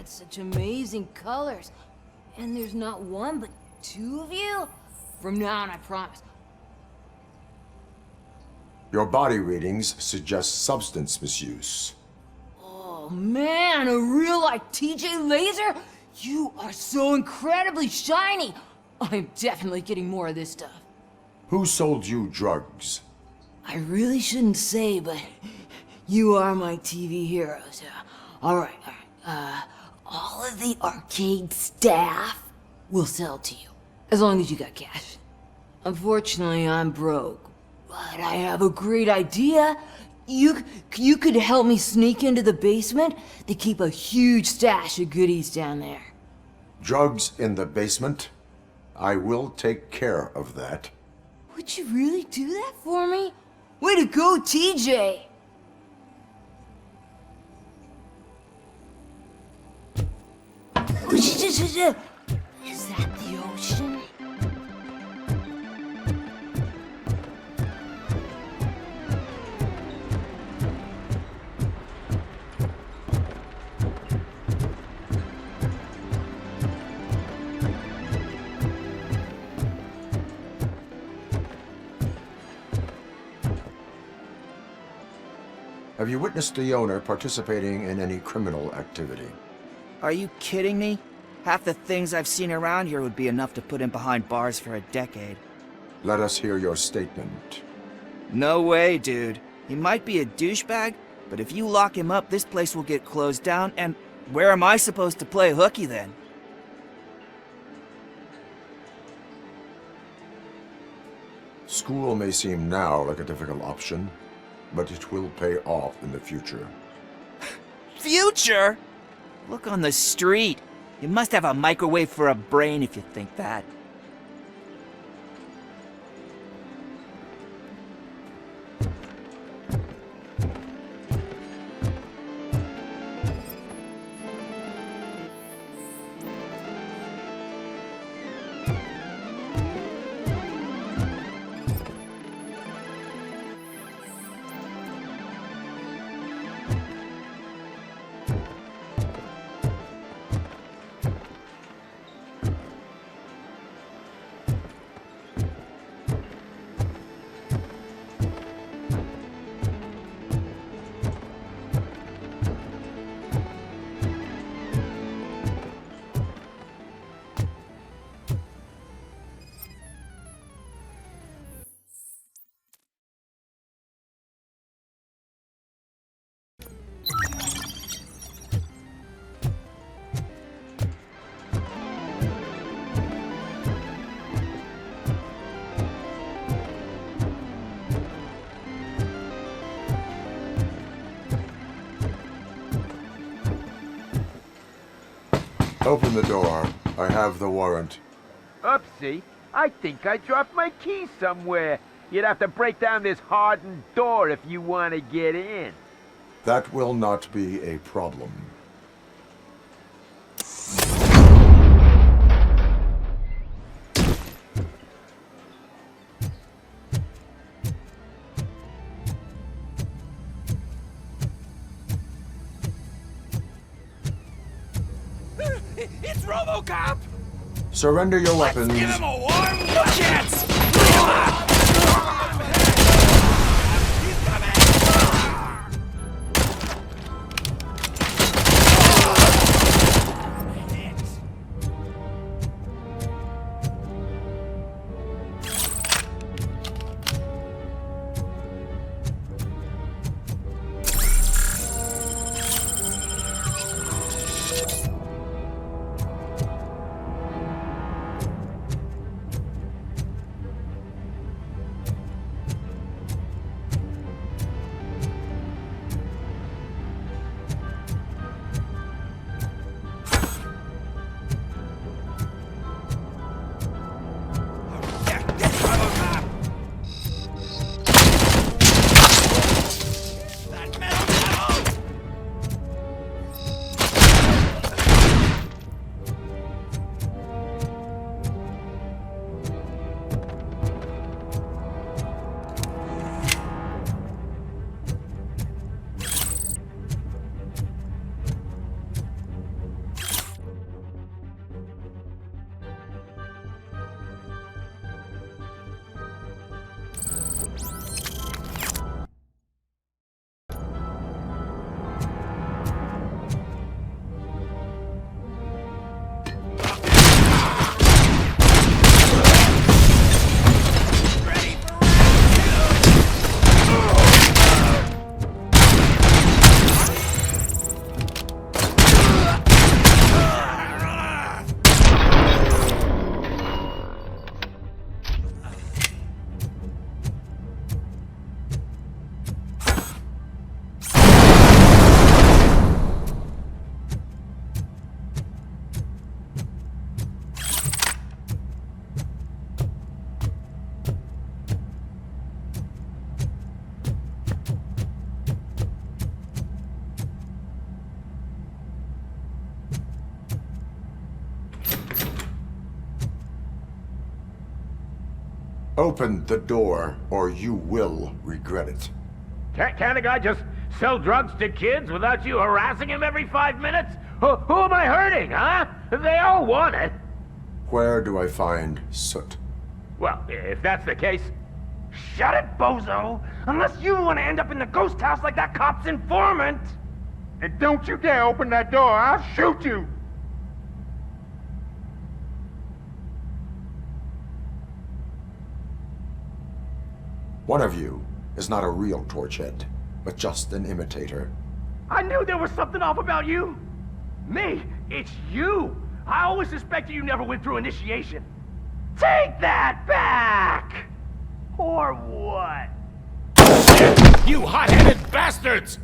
Such amazing colors. And there's not one, but two of you? From now on, I promise. Your body readings suggest substance misuse. Oh man, a real like TJ Laser? You are so incredibly shiny. I'm definitely getting more of this stuff. Who sold you drugs? I really shouldn't say, but you are my TV heroes. All right. All of the arcade staff will sell to you, as long as you got cash. Unfortunately, I'm broke, but I have a great idea. You could help me sneak into the basement. They keep a huge stash of goodies down there. Drugs in the basement? I will take care of that. Would you really do that for me? Way to go, TJ! Is that the ocean? Have you witnessed the owner participating in any criminal activity? Are you kidding me? Half the things I've seen around here would be enough to put him behind bars for a decade. Let us hear your statement. No way, dude. He might be a douchebag, but if you lock him up, this place will get closed down, and where am I supposed to play hooky then? School may seem now like a difficult option, but it will pay off in the future. Future? Look on the street. You must have a microwave for a brain if you think that. Open the door. I have the warrant. Oopsie. I think I dropped my keys somewhere. You'd have to break down this hardened door if you want to get in. That will not be a problem. It's RoboCop! Surrender your weapons. Give him a warm chance! Open the door, or you will regret it. Can't a guy just sell drugs to kids without you harassing him every 5 minutes? Who am I hurting, huh? They all want it. Where do I find Soot? Well, if that's the case, shut it, bozo! Unless you want to end up in the ghost house like that cop's informant! And don't you dare open that door, I'll shoot you! One of you is not a real Torchhead, but just an imitator. I knew there was something off about you! Me? It's you! I always suspected you never went through initiation. Take that back! Or what? You hot-headed bastards!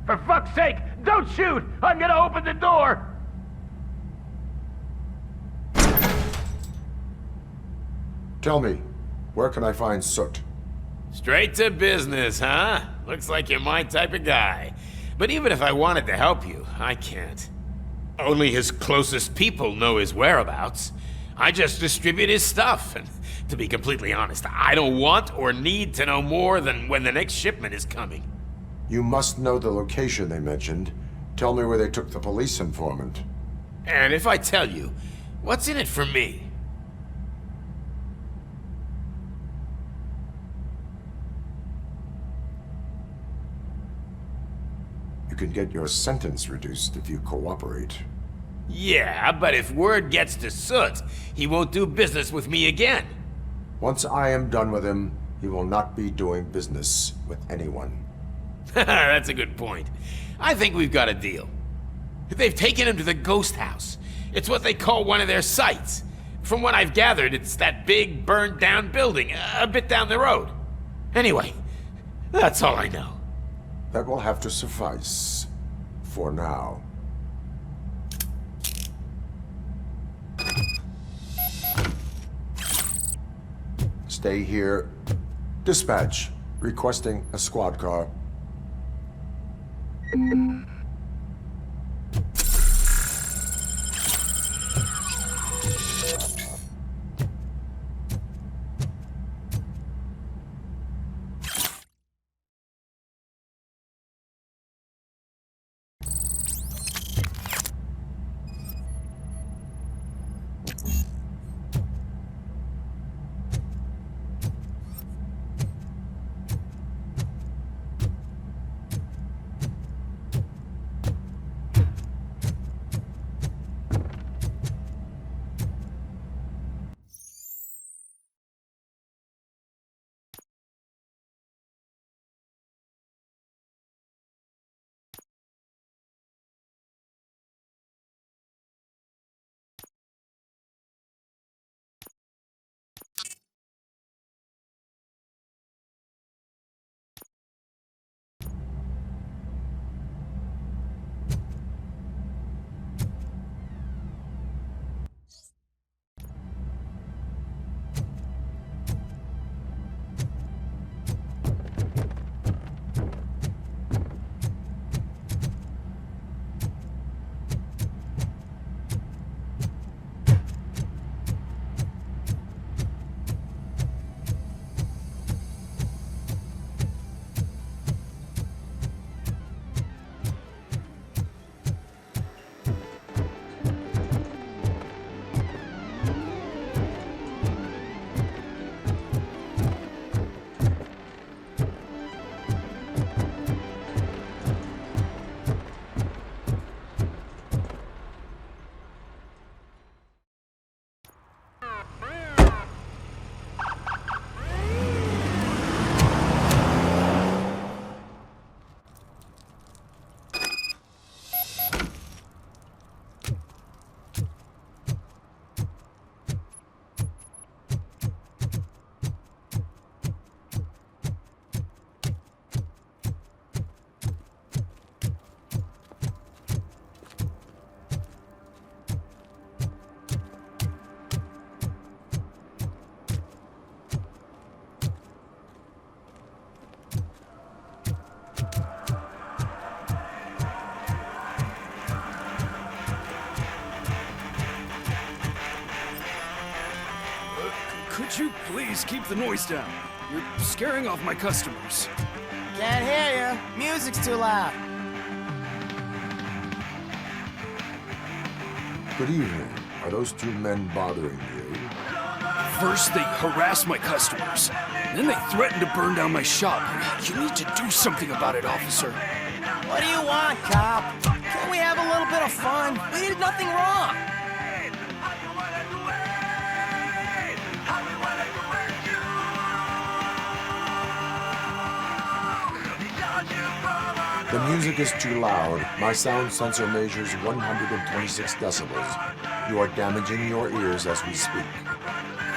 For fuck's sake, don't shoot! I'm gonna open the door! Tell me, where can I find Soot? Straight to business, huh? Looks like you're my type of guy. But even if I wanted to help you, I can't. Only his closest people know his whereabouts. I just distribute his stuff, and to be completely honest, I don't want or need to know more than when the next shipment is coming. You must know the location they mentioned. Tell me where they took the police informant. And if I tell you, what's in it for me? You can get your sentence reduced if you cooperate. Yeah, but if word gets to Soot, he won't do business with me again. Once I am done with him, he will not be doing business with anyone. That's a good point. I think we've got a deal. They've taken him to the ghost house. It's what they call one of their sites. From what I've gathered, it's that big, burned-down building a bit down the road. Anyway, that's all I know. That will have to suffice. For now. stay here. Dispatch, requesting a squad car. Could you please keep the noise down? You're scaring off my customers. Can't hear you. Music's too loud. Good evening. Are those two men bothering you? First, they harass my customers. Then they threaten to burn down my shop. You need to do something about it, officer. What do you want, cop? Can't we have a little bit of fun? We did nothing wrong. The music is too loud. My sound sensor measures 126 decibels. You are damaging your ears as we speak.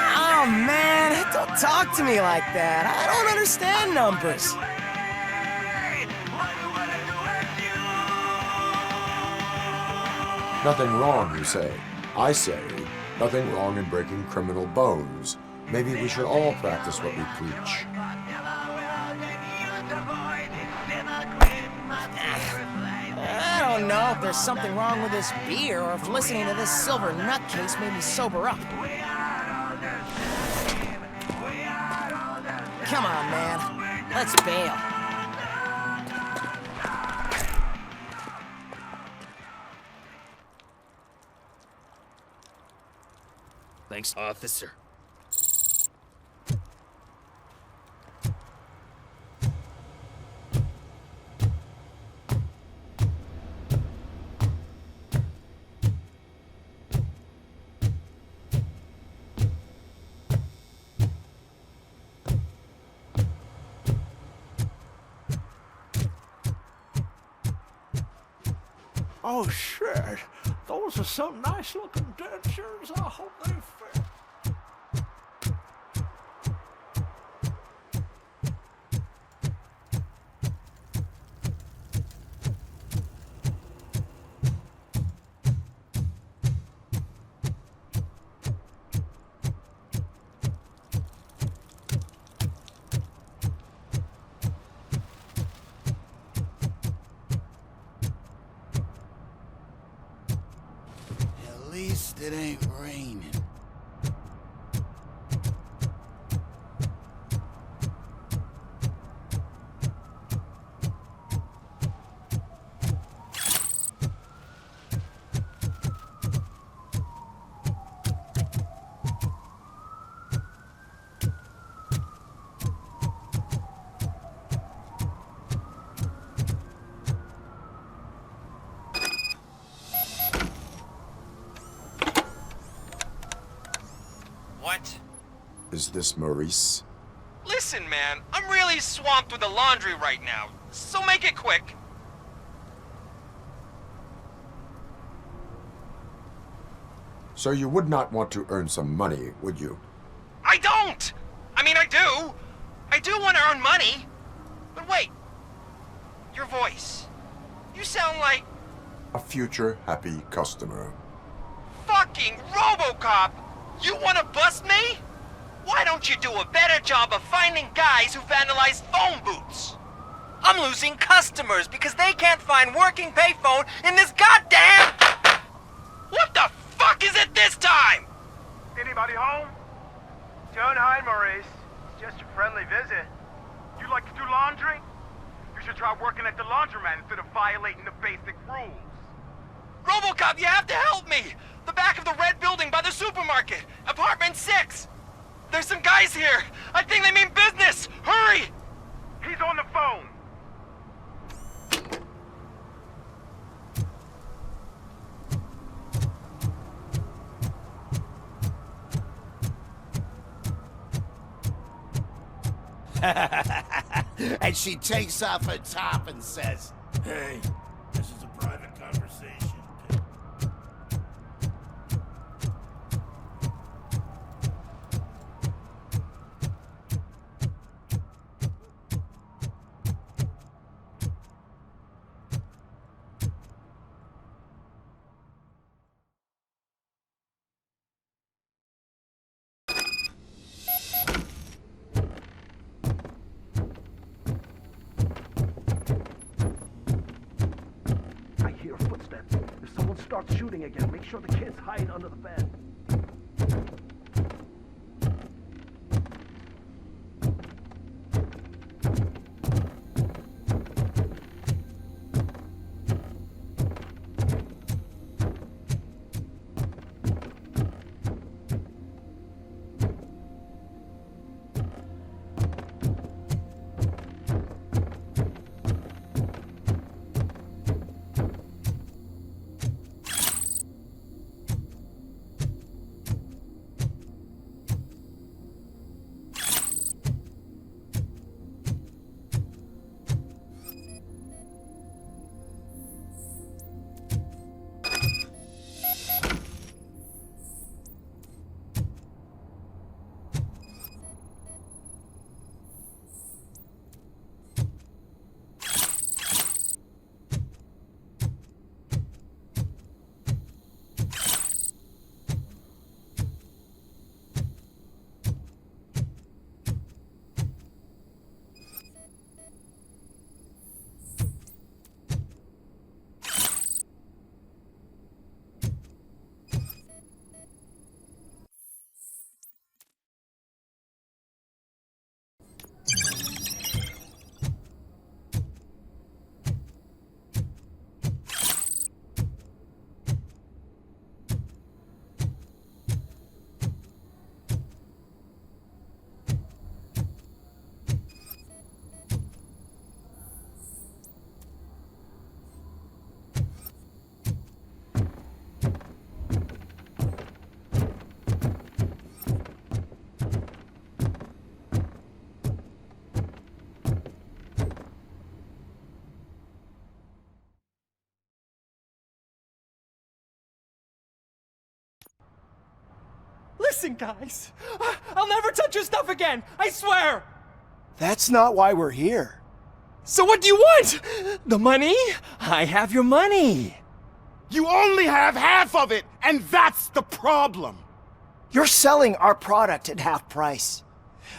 Oh, man, don't talk to me like that. I don't understand numbers. Nothing wrong, you say. I say, nothing wrong in breaking criminal bones. Maybe we should all practice what we preach. I don't know if there's something wrong with this beer or if listening to this silver nutcase made me sober up. Come on, man. Let's bail. Thanks, officer. Oh, shit. Those are some nice-looking dentures. I hope they fit. it ain't raining. What? Is this Maurice? Listen, man, I'm really swamped with the laundry right now, so make it quick. So you would not want to earn some money, would you? I don't! I mean, I do. I do want to earn money. But wait. Your voice. You sound like... A future happy customer. fucking RoboCop! You want to bust me? Why don't you do a better job of finding guys who vandalize phone booths? I'm losing customers because they can't find working payphone in this goddamn... What the fuck is it this time? Anybody home? Don't hide, Maurice. It's just a friendly visit. You like to do laundry? You should try working at the laundromat instead of violating the basic rules. RoboCop, you have to help me! The back of the red building by the supermarket, apartment 6. There's some guys here. I think they mean business. Hurry! He's on the phone. And she takes off her top and says, "Hey, this is a private conversation." Starts shooting again. Make sure the kids hide under the bed. Listen, guys. I'll never touch your stuff again. I swear. That's not why we're here. So what do you want? The money? I have your money. You only have half of it, and that's the problem. You're selling our product at half price.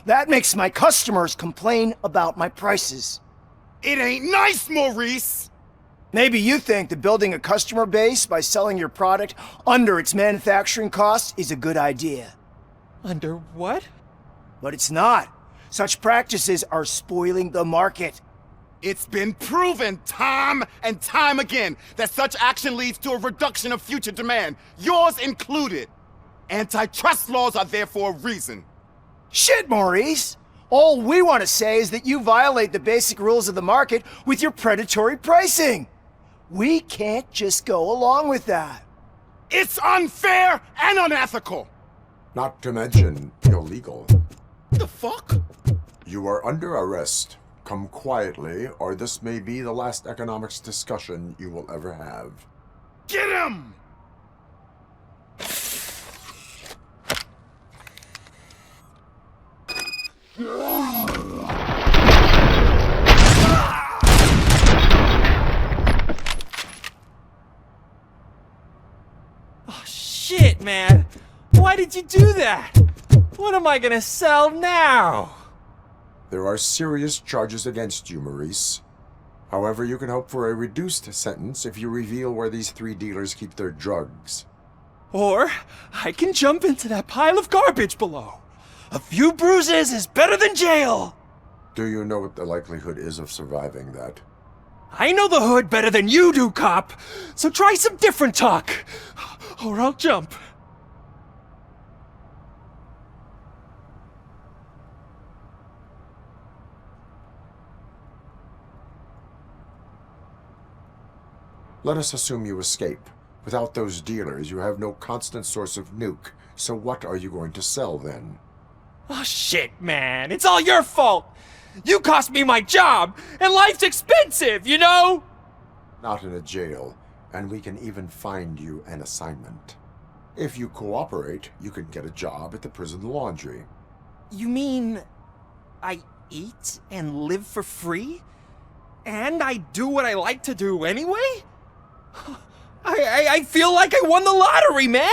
That makes my customers complain about my prices. It ain't nice, Maurice! Maybe you think that building a customer base by selling your product under its manufacturing costs is a good idea. Under what? But it's not. Such practices are spoiling the market. It's been proven time and time again that such action leads to a reduction of future demand, yours included. Antitrust laws are there for a reason. Shit, Maurice! All we want to say is that you violate the basic rules of the market with your predatory pricing. We can't just go along with that. It's unfair and unethical! Not to mention illegal. The fuck? You are under arrest. Come quietly, or this may be the last economics discussion you will ever have. Get him! Oh, shit, man! Why did you do that? What am I gonna sell now? There are serious charges against you, Maurice. However, you can hope for a reduced sentence if you reveal where these 3 dealers keep their drugs. Or I can jump into that pile of garbage below. A few bruises is better than jail! Do you know what the likelihood is of surviving that? I know the hood better than you do, cop! So try some different talk, or I'll jump. Let us assume you escape. Without those dealers, you have no constant source of nuke, so what are you going to sell then? Oh shit, man, it's all your fault! You cost me my job, and life's expensive, you know? Not in a jail, and we can even find you an assignment. If you cooperate, you can get a job at the prison laundry. You mean I eat and live for free? And I do what I like to do anyway? I feel like I won the lottery, man!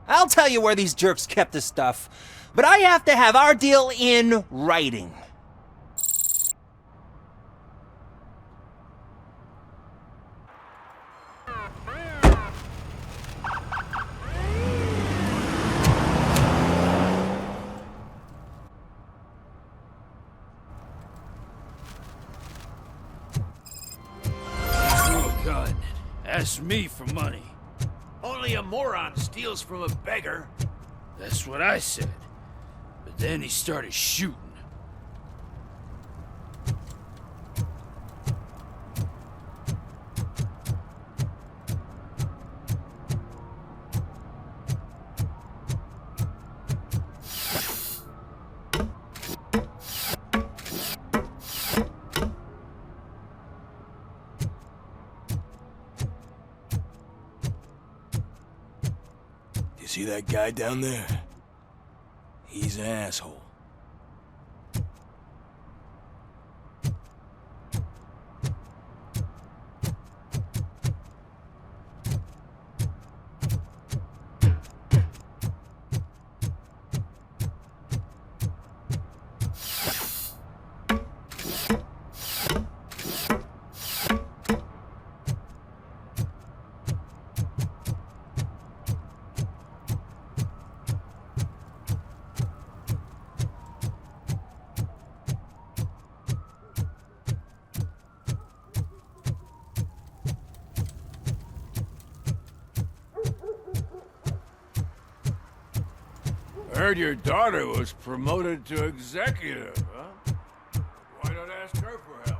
I'll tell you where these jerks kept the stuff, but I have to have our deal in writing. Ask me for money. Only a moron steals from a beggar. That's what I said. But then he started shooting. See that guy down there? He's an asshole. Heard your daughter was promoted to executive, huh? Why not ask her for help?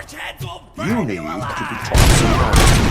You need to be taught some knowledge.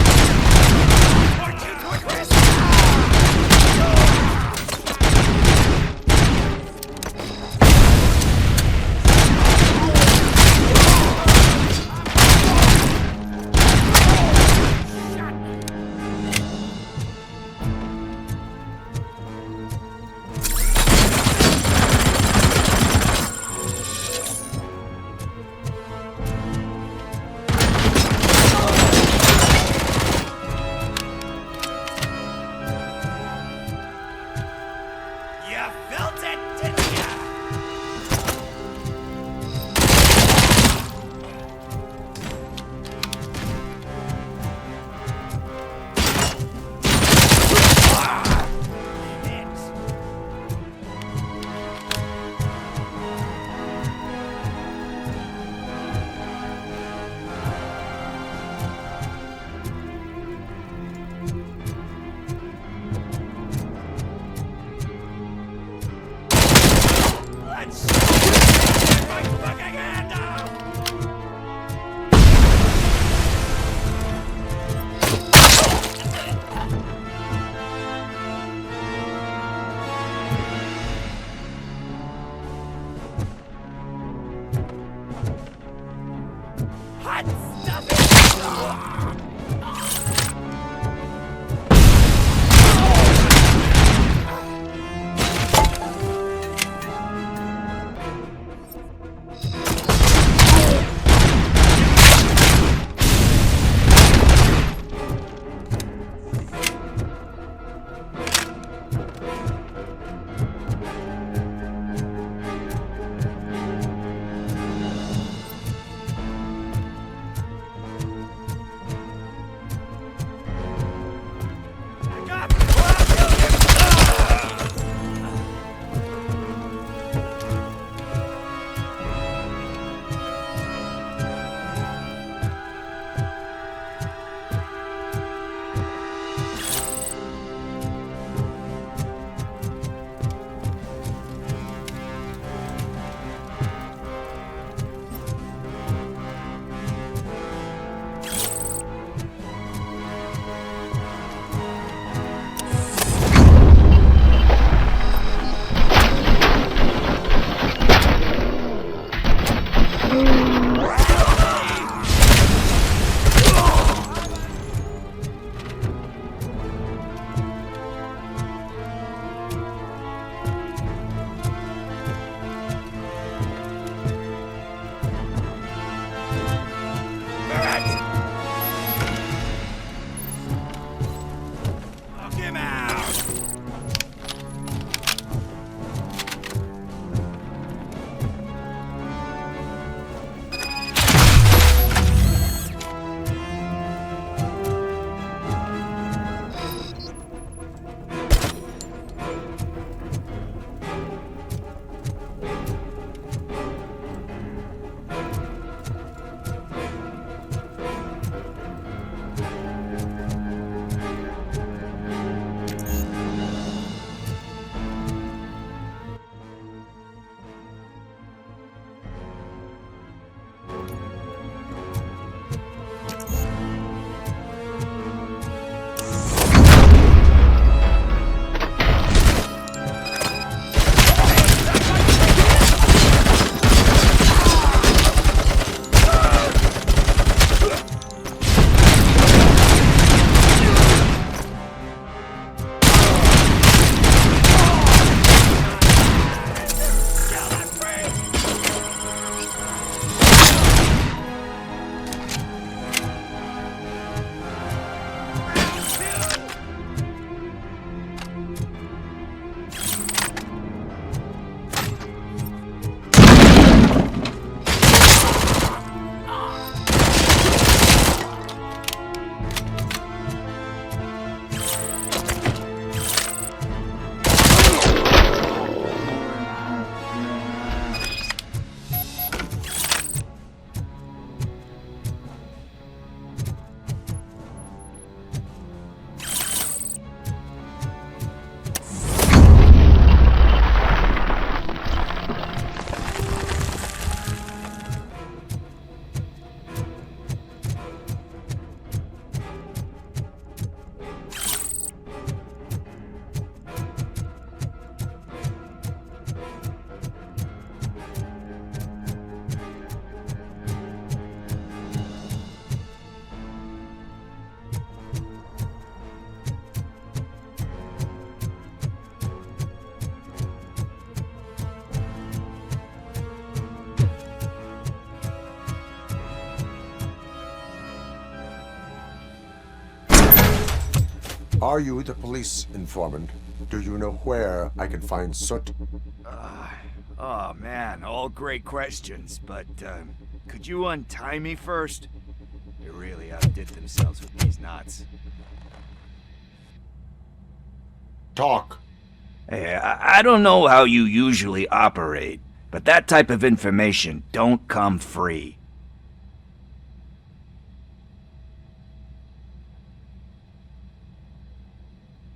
Are you the police informant? Do you know where I can find Soot? Oh man, all great questions, but could you untie me first? They really outdid themselves with these knots. Talk. Hey, I don't know how you usually operate, but that type of information don't come free.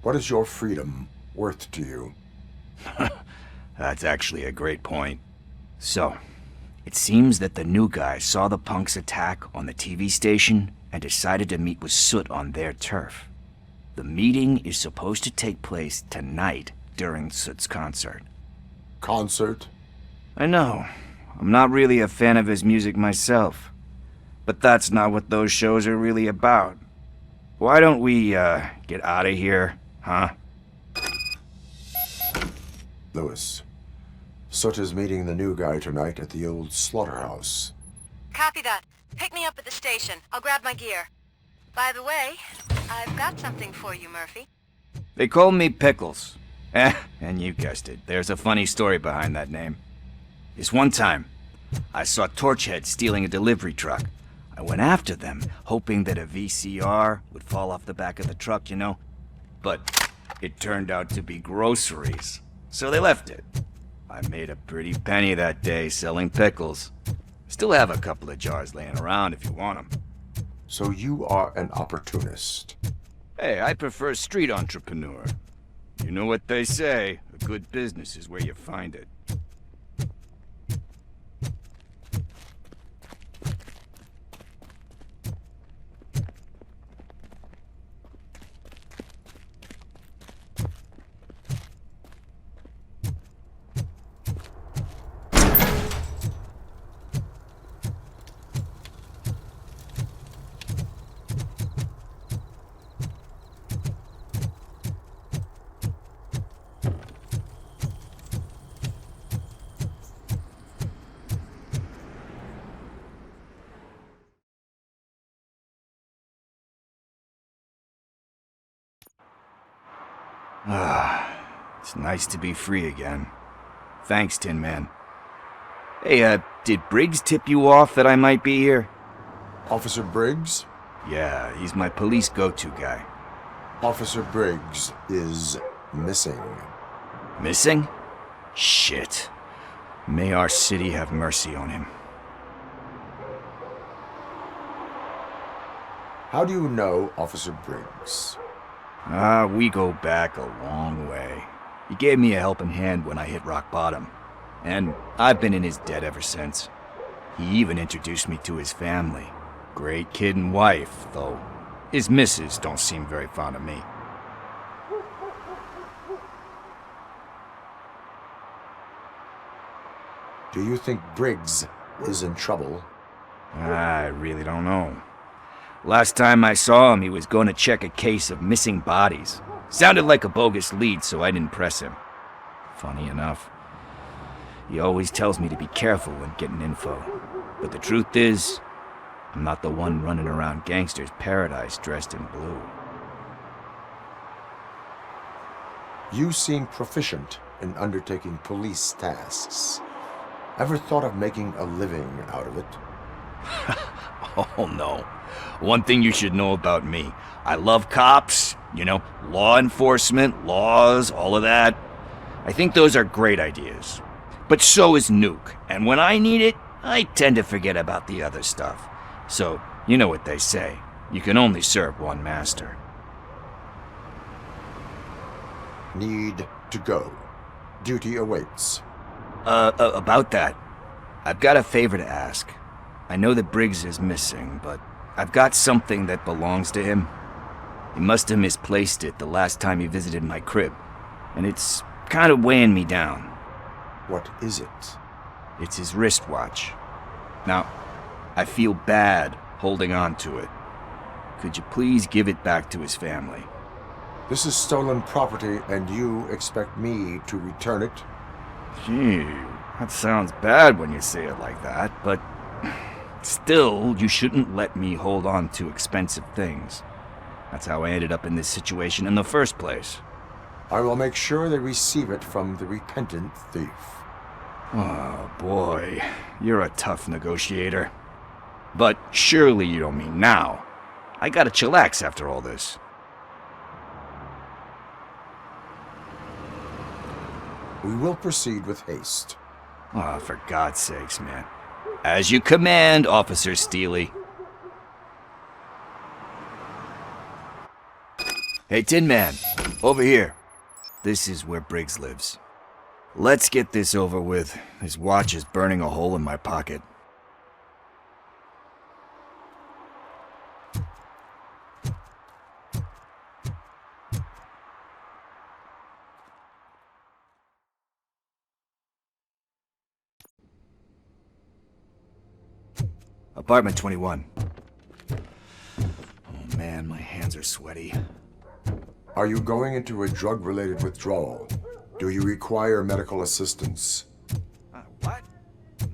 What is your freedom worth to you? That's actually a great point. So, it seems that the new guy saw the punks' attack on the TV station and decided to meet with Soot on their turf. The meeting is supposed to take place tonight during Soot's concert. Concert? I know. I'm not really a fan of his music myself. But that's not what those shows are really about. Why don't we, get out of here, huh? Lewis, Soot is meeting the new guy tonight at the old slaughterhouse. Copy that. Pick me up at the station. I'll grab my gear. By the way, I've got something for you, Murphy. They call me Pickles. And you guessed it, there's a funny story behind that name. This one time, I saw Torchhead stealing a delivery truck. I went after them, hoping that a VCR would fall off the back of the truck, you know? But it turned out to be groceries, so they left it. I made a pretty penny that day selling pickles. Still have a couple of jars laying around if you want them. So you are an opportunist. Hey, I prefer street entrepreneur. You know what they say, a good business is where you find it. It's nice to be free again. Thanks, Tin Man. Hey, did Briggs tip you off that I might be here? Officer Briggs? Yeah, he's my police go-to guy. Officer Briggs is missing. Missing? Shit. May our city have mercy on him. How do you know Officer Briggs? We go back a long way. He gave me a helping hand when I hit rock bottom, and I've been in his debt ever since. He even introduced me to his family. Great kid and wife, though his missus don't seem very fond of me. Do you think Briggs is in trouble? I really don't know. Last time I saw him, he was going to check a case of missing bodies. Sounded like a bogus lead, so I didn't press him. Funny enough, he always tells me to be careful when getting info. But the truth is, I'm not the one running around gangster's paradise dressed in blue. You seem proficient in undertaking police tasks. Ever thought of making a living out of it? Oh no. One thing you should know about me. I love cops, you know, law enforcement, laws, all of that. I think those are great ideas. But so is Nuke, and when I need it, I tend to forget about the other stuff. So, you know what they say. You can only serve one master. Need to go. Duty awaits. About that, I've got a favor to ask. I know that Briggs is missing, but I've got something that belongs to him. He must have misplaced it the last time he visited my crib, and it's kind of weighing me down. What is it? It's his wristwatch. Now, I feel bad holding on to it. Could you please give it back to his family? This is stolen property, and you expect me to return it? Gee, that sounds bad when you say it like that, but still, you shouldn't let me hold on to expensive things. That's how I ended up in this situation in the first place. I will make sure they receive it from the repentant thief. Oh boy, you're a tough negotiator. But surely you don't mean now. I gotta chillax after all this. We will proceed with haste. Oh, for God's sakes, man. As you command, Officer Steely. Hey, Tin Man, over here. This is where Briggs lives. Let's get this over with. His watch is burning a hole in my pocket. Apartment 21. Oh man, my hands are sweaty. Are you going into a drug-related withdrawal? Do you require medical assistance? What?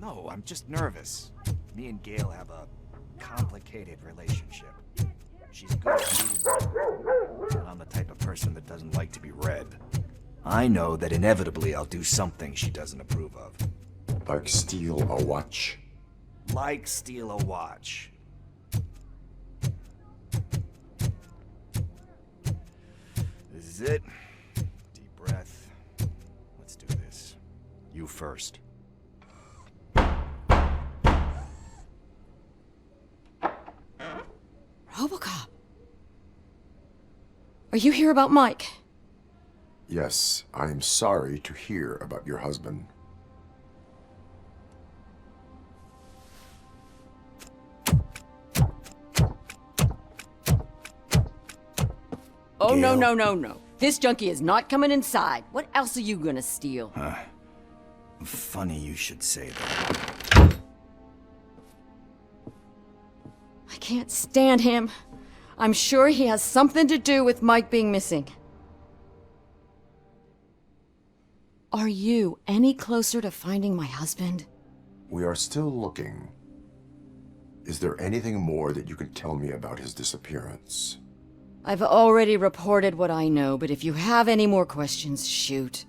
No, I'm just nervous. Me and Gail have a complicated relationship. She's good at reading, and I'm the type of person that doesn't like to be read. I know that inevitably I'll do something she doesn't approve of. Like steal a watch? Like steal a watch. This is it. Deep breath. Let's do this. You first. RoboCop. Are you here about Mike? Yes, I am sorry to hear about your husband. Oh, no, no, no, no. This junkie is not coming inside. What else are you gonna steal? Funny you should say that. I can't stand him. I'm sure he has something to do with Mike being missing. Are you any closer to finding my husband? We are still looking. Is there anything more that you can tell me about his disappearance? I've already reported what I know, but if you have any more questions, shoot.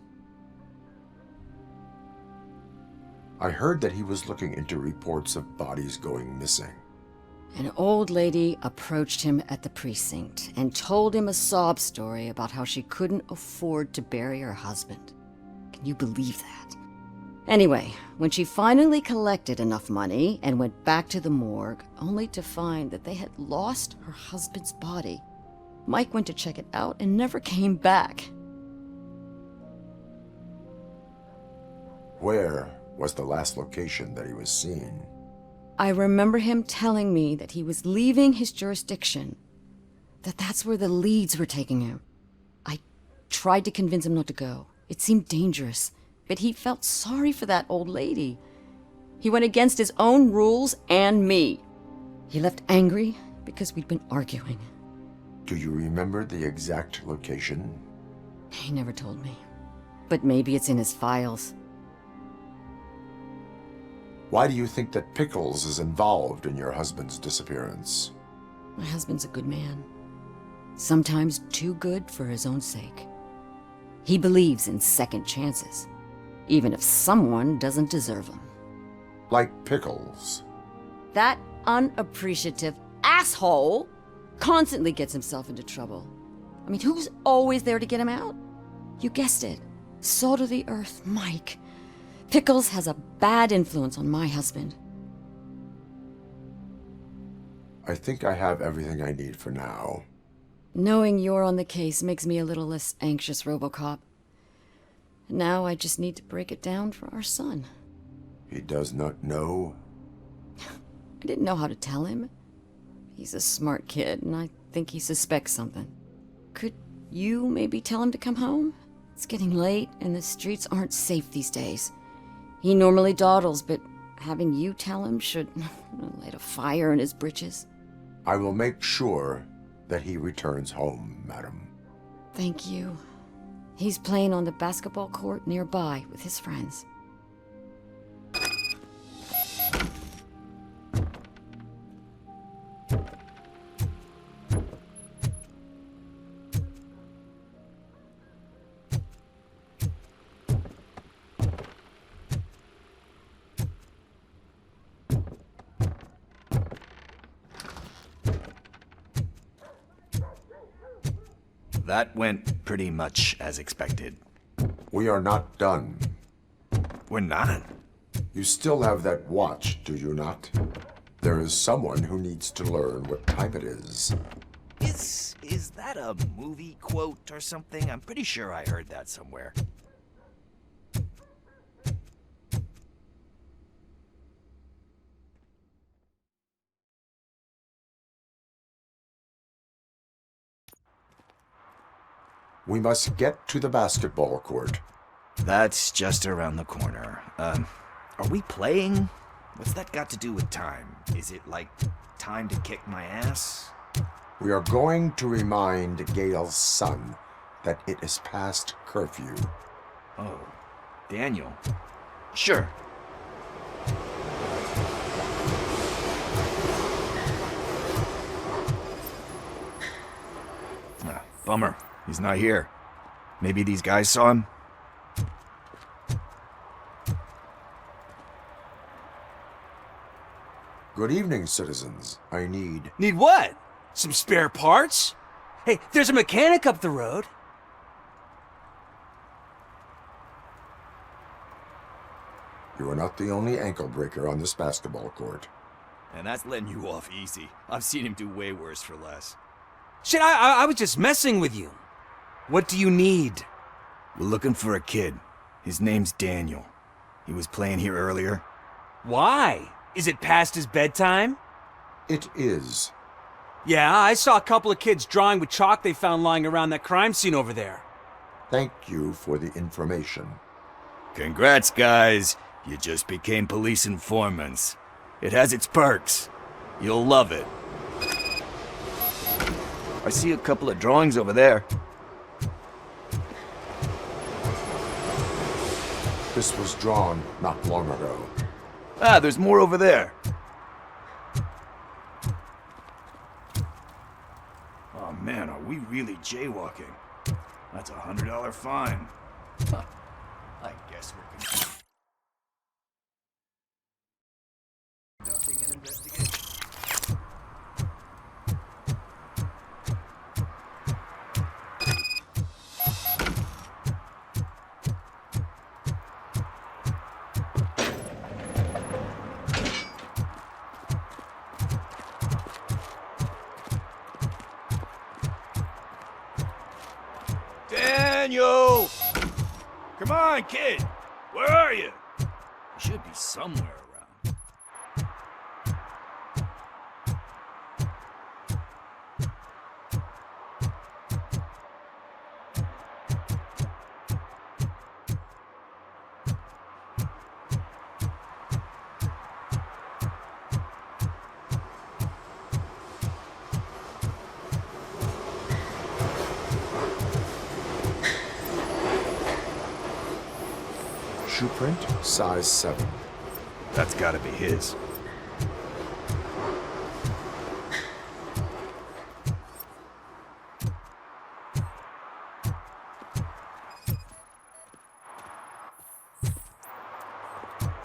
I heard that he was looking into reports of bodies going missing. An old lady approached him at the precinct and told him a sob story about how she couldn't afford to bury her husband. Can you believe that? Anyway, when she finally collected enough money and went back to the morgue, only to find that they had lost her husband's body, Mike went to check it out and never came back. Where was the last location that he was seen? I remember him telling me that he was leaving his jurisdiction, that's where the leads were taking him. I tried to convince him not to go. It seemed dangerous, but he felt sorry for that old lady. He went against his own rules and me. He left angry because we'd been arguing. Do you remember the exact location? He never told me, but maybe it's in his files. Why do you think that Pickles is involved in your husband's disappearance? My husband's a good man. Sometimes too good for his own sake. He believes in second chances, even if someone doesn't deserve them. Like Pickles. That unappreciative asshole constantly gets himself into trouble. I mean, who's always there to get him out? You guessed it. Salt of the earth, Mike. Pickles has a bad influence on my husband. I think I have everything I need for now. Knowing you're on the case makes me a little less anxious, RoboCop. Now I just need to break it down for our son. He does not know? I didn't know how to tell him. He's a smart kid, and I think he suspects something. Could you maybe tell him to come home? It's getting late, and the streets aren't safe these days. He normally dawdles, but having you tell him should light a fire in his britches. I will make sure that he returns home, madam. Thank you. He's playing on the basketball court nearby with his friends. That went pretty much as expected. We are not done. We're not? You still have that watch, do you not? There is someone who needs to learn what time it is. Is that a movie quote or something? I'm pretty sure I heard that somewhere. We must get to the basketball court. That's just around the corner. Are we playing? What's that got to do with time? Is it like time to kick my ass? We are going to remind Gail's son that it is past curfew. Oh, Daniel. Sure. Bummer. He's not here. Maybe these guys saw him? Good evening, citizens. I need... Need what? Some spare parts? Hey, there's a mechanic up the road. You are not the only ankle breaker on this basketball court. And that's letting you off easy. I've seen him do way worse for less. Shit, I was just messing with you. What do you need? We're looking for a kid. His name's Daniel. He was playing here earlier. Why? Is it past his bedtime? It is. Yeah, I saw a couple of kids drawing with chalk they found lying around that crime scene over there. Thank you for the information. Congrats, guys. You just became police informants. It has its perks. You'll love it. I see a couple of drawings over there. This was drawn not long ago. Ah, there's more over there. Oh man, are we really jaywalking? That's a $100 fine. Huh. I guess we're conducting an investigation. Daniel! Come on, kid! Where are you? You should be somewhere around. Shoe print, size 7. That's gotta be his.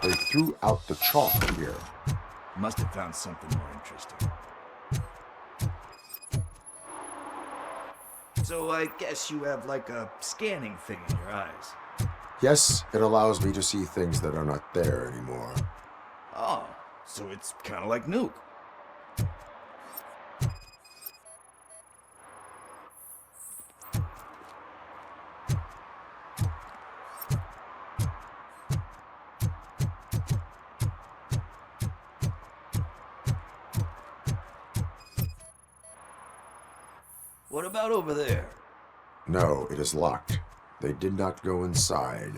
They threw out the chalk here. Must have found something more interesting. So I guess you have like a scanning thing in your eyes. Yes, it allows me to see things that are not there anymore. Oh, so it's kind of like Nuke. What about over there? No, it is locked. They did not go inside.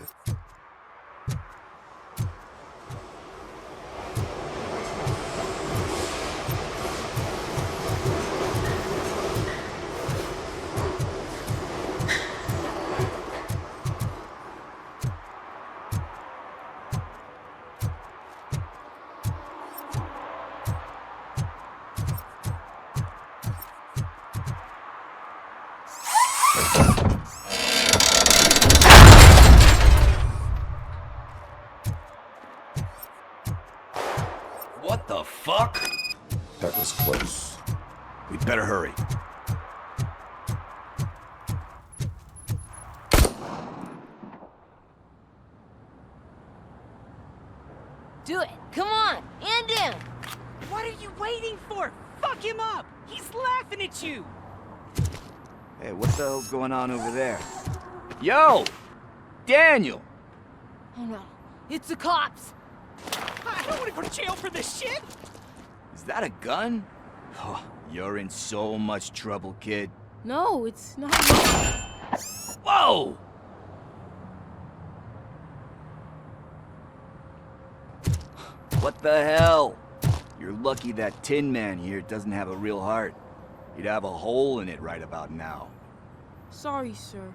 What the fuck? That was close. We'd better hurry. Do it. Come on. And down. What are you waiting for? Fuck him up! He's laughing at you! Hey, what the hell's going on over there? Yo! Daniel! Oh no. It's the cops. I don't want to go to jail for this shit! Is that a gun? Oh, you're in so much trouble, kid. No, it's not. Whoa! What the hell? You're lucky that Tin Man here doesn't have a real heart. He'd have a hole in it right about now. Sorry, sir.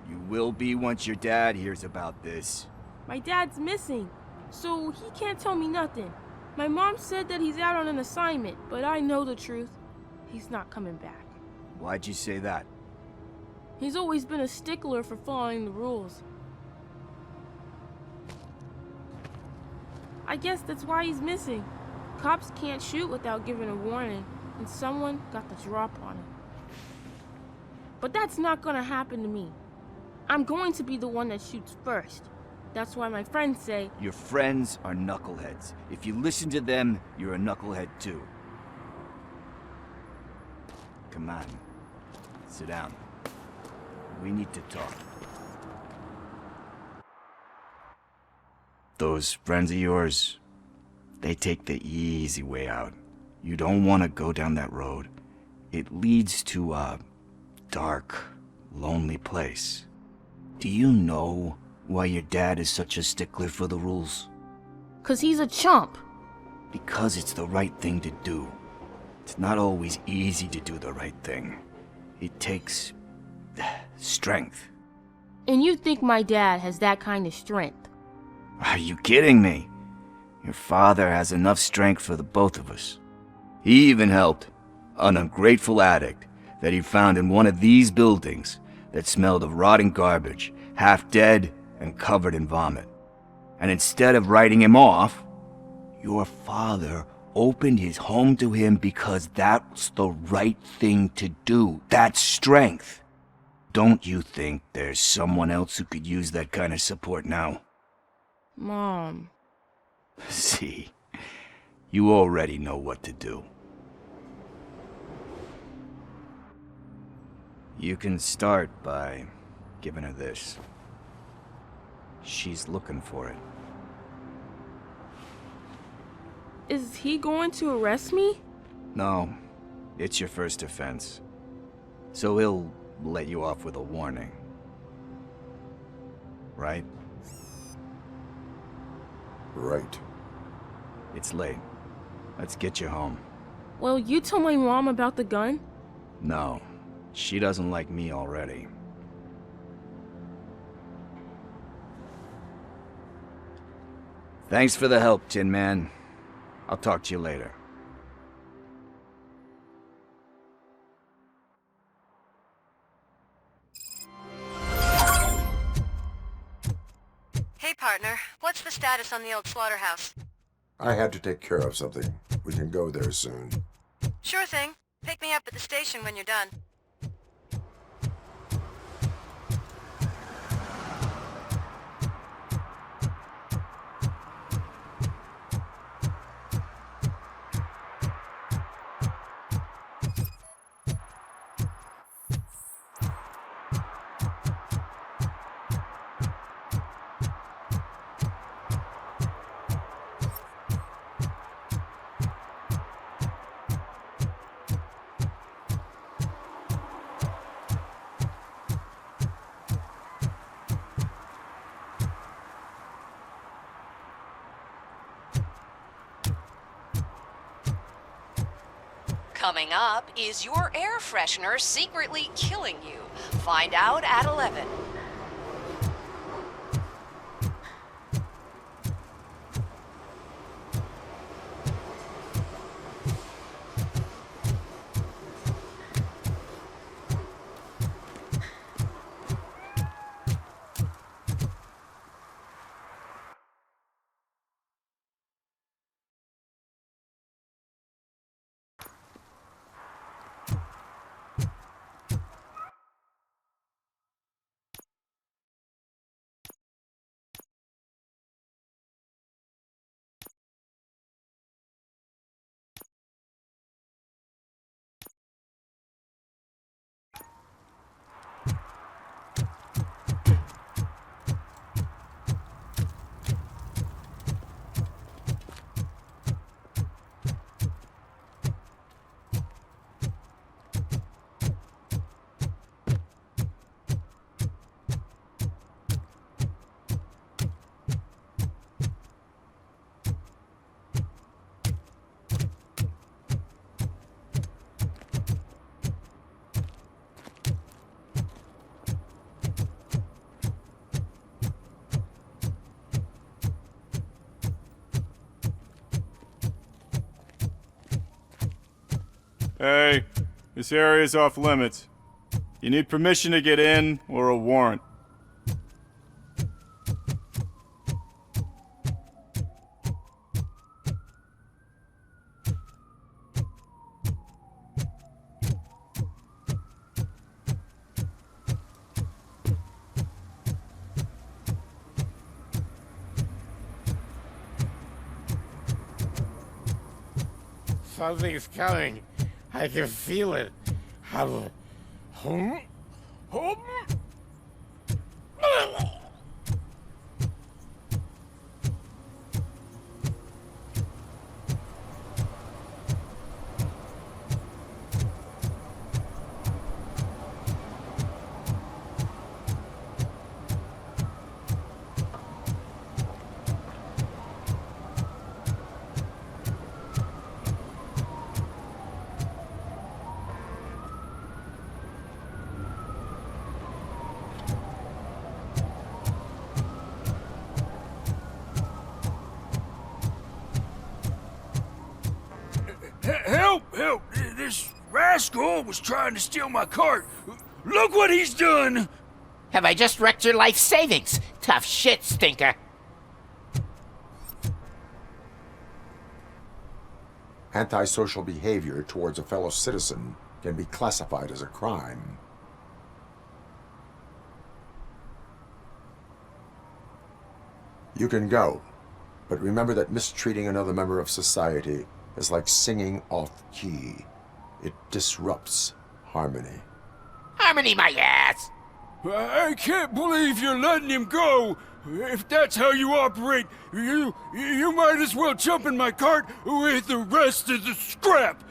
You will be once your dad hears about this. My dad's missing, so he can't tell me nothing. My mom said that he's out on an assignment, but I know the truth. He's not coming back. Why'd you say that? He's always been a stickler for following the rules. I guess that's why he's missing. Cops can't shoot without giving a warning, and someone got the drop on him. But that's not gonna happen to me. I'm going to be the one that shoots first. That's why my friends say... Your friends are knuckleheads. If you listen to them, you're a knucklehead too. Come on. Sit down. We need to talk. Those friends of yours, they take the easy way out. You don't want to go down that road. It leads to a dark, lonely place. Do you know why your dad is such a stickler for the rules? 'Cause he's a chump. Because it's the right thing to do. It's not always easy to do the right thing. It takes strength. And you think my dad has that kind of strength? Are you kidding me? Your father has enough strength for the both of us. He even helped an ungrateful addict that he found in one of these buildings that smelled of rotting garbage, half dead and covered in vomit. And instead of writing him off, your father opened his home to him because that's the right thing to do. That's strength. Don't you think there's someone else who could use that kind of support now? Mom. See, you already know what to do. You can start by giving her this. She's looking for it. Is he going to arrest me? No, it's your first offense. So he'll let you off with a warning. Right? Right. It's late. Let's get you home. Well, you told my mom about the gun? No, she doesn't like me already. Thanks for the help, Tin Man. I'll talk to you later. Hey, partner. What's the status on the old slaughterhouse? I had to take care of something. We can go there soon. Sure thing. Pick me up at the station when you're done. Coming up, is your air freshener secretly killing you? Find out at 11. Hey, this area's off limits. You need permission to get in or a warrant. Something's coming. I can feel it. Hum. Hum. Hum. Help! Help! This rascal was trying to steal my cart. Look what he's done! Have I just wrecked your life savings? Tough shit, stinker. Antisocial behavior towards a fellow citizen can be classified as a crime. You can go, but remember that mistreating another member of society is like singing off key. It disrupts harmony. Harmony my ass! I can't believe you're letting him go! If that's how you operate, you might as well jump in my cart with the rest of the scrap!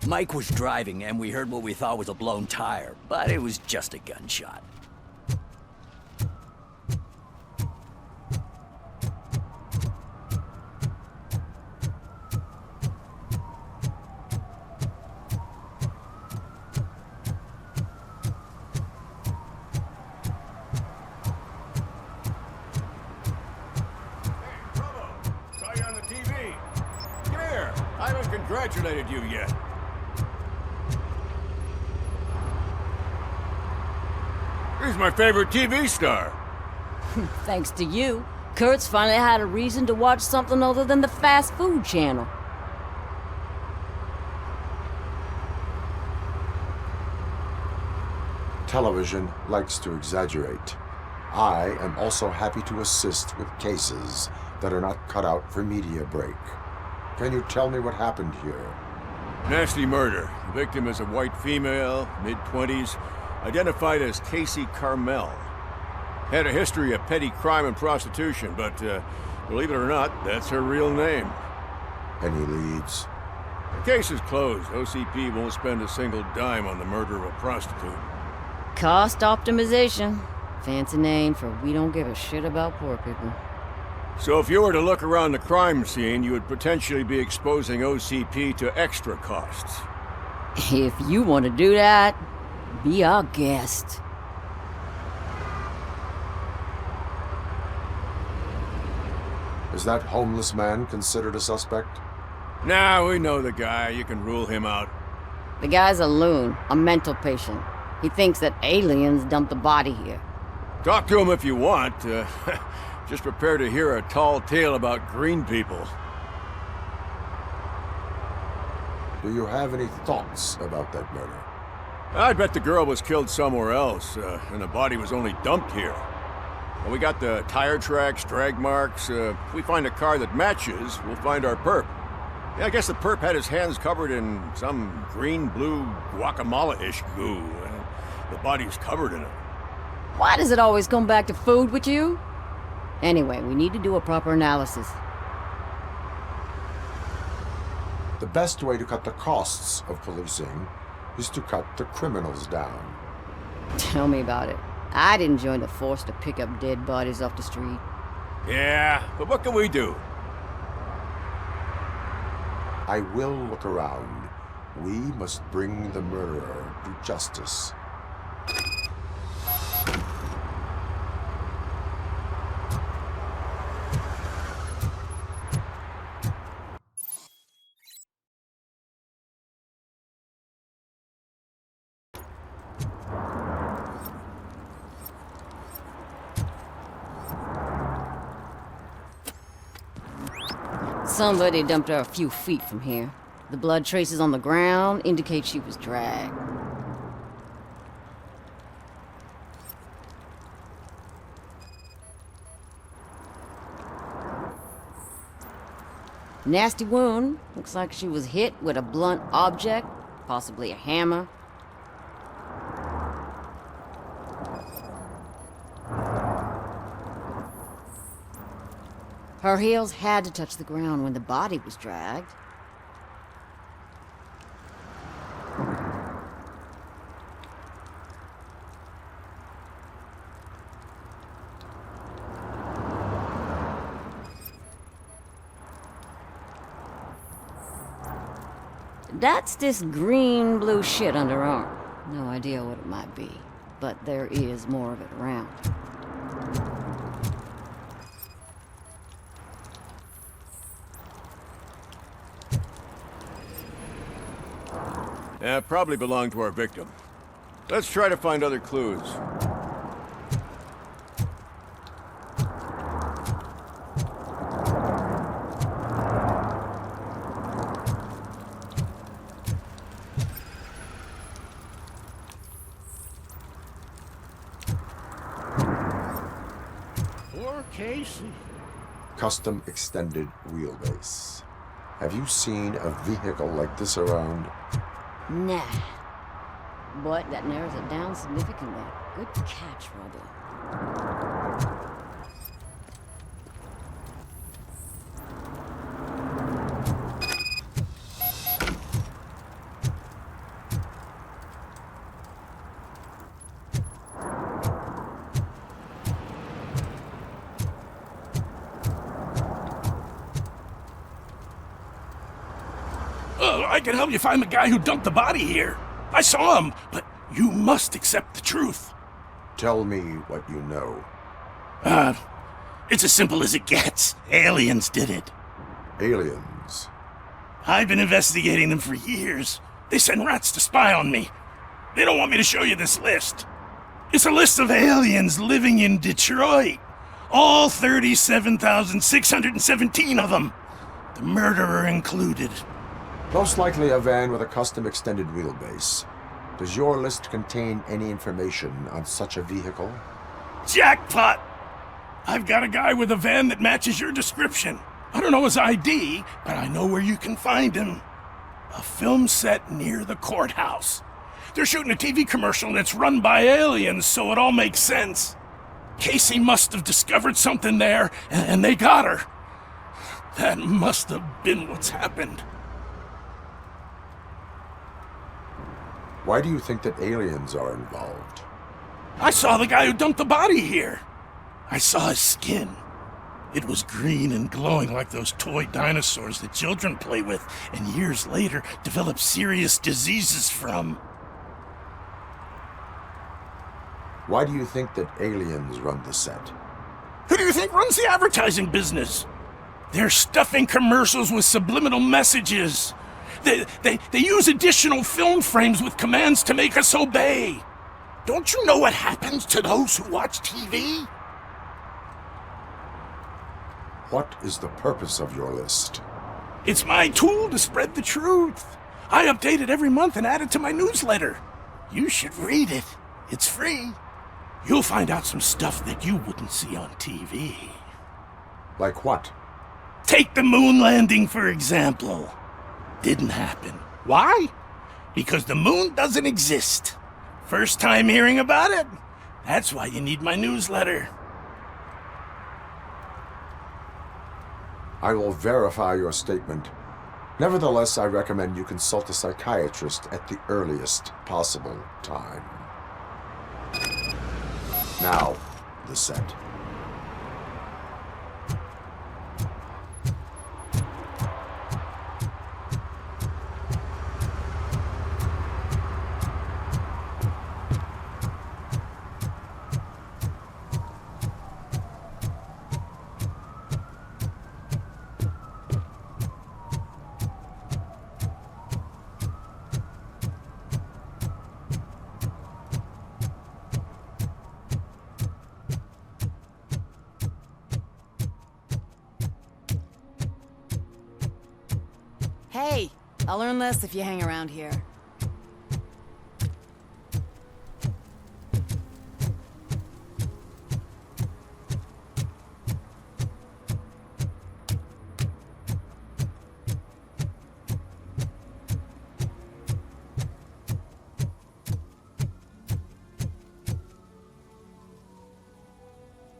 Mike was driving, and we heard what we thought was a blown tire, but it was just a gunshot. Saw you on the TV. Come here. I haven't congratulated you yet. He's my favorite TV star. Thanks to you, Kurt's finally had a reason to watch something other than the fast food channel. Television likes to exaggerate. I am also happy to assist with cases that are not cut out for media break. Can you tell me what happened here? Nasty murder. The victim is a white female, mid-20s, identified as Casey Carmel. Had a history of petty crime and prostitution, but believe it or not, that's her real name. Any leads? The case is closed. OCP won't spend a single dime on the murder of a prostitute. Cost optimization. Fancy name for we don't give a shit about poor people. So if you were to look around the crime scene, you would potentially be exposing OCP to extra costs. If you want to do that, be our guest. Is that homeless man considered a suspect? Nah, we know the guy. You can rule him out. The guy's a loon, a mental patient. He thinks that aliens dumped the body here. Talk to him if you want. Just prepare to hear a tall tale about green people. Do you have any thoughts about that murder? I bet the girl was killed somewhere else, and the body was only dumped here. Well, we got the tire tracks, drag marks. If we find a car that matches, we'll find our perp. Yeah, I guess the perp had his hands covered in some green-blue guacamole-ish goo. The body's covered in it. Why does it always come back to food with you? Anyway, we need to do a proper analysis. The best way to cut the costs of policing is to cut the criminals down. Tell me about it. I didn't join the force to pick up dead bodies off the street. Yeah, but what can we do? I will look around. We must bring the murderer to justice. Somebody dumped her a few feet from here. The blood traces on the ground indicate she was dragged. Nasty wound. Looks like she was hit with a blunt object, possibly a hammer. Her heels had to touch the ground when the body was dragged. That's this green-blue shit under her arm. No idea what it might be, but there is more of it around. Yeah, probably belonged to our victim. Let's try to find other clues. Poor Casey. Custom extended wheelbase. Have you seen a vehicle like this around? Nah. But that narrows it down significantly. Good catch, Robo. I can help you find the guy who dumped the body here. I saw him, but you must accept the truth. Tell me what you know. It's as simple as it gets. Aliens did it. Aliens? I've been investigating them for years. They send rats to spy on me. They don't want me to show you this list. It's a list of aliens living in Detroit. All 37,617 of them. The murderer included. Most likely a van with a custom extended wheelbase. Does your list contain any information on such a vehicle? Jackpot! I've got a guy with a van that matches your description. I don't know his ID, but I know where you can find him. A film set near the courthouse. They're shooting a TV commercial and it's run by aliens, so it all makes sense. Casey must have discovered something there, and they got her. That must have been what's happened. Why do you think that aliens are involved? I saw the guy who dumped the body here. I saw his skin. It was green and glowing like those toy dinosaurs that children play with and years later develop serious diseases from. Why do you think that aliens run the set? Who do you think runs the advertising business? They're stuffing commercials with subliminal messages. They use additional film frames with commands to make us obey. Don't you know what happens to those who watch TV? What is the purpose of your list? It's my tool to spread the truth. I update it every month and add it to my newsletter. You should read it. It's free. You'll find out some stuff that you wouldn't see on TV. Like what? Take the moon landing, for example. Didn't happen. Why? Because the moon doesn't exist. First time hearing about it? That's why you need my newsletter. I will verify your statement. Nevertheless, I recommend you consult a psychiatrist at the earliest possible time. Now, the set. Hey, I'll learn less if you hang around here.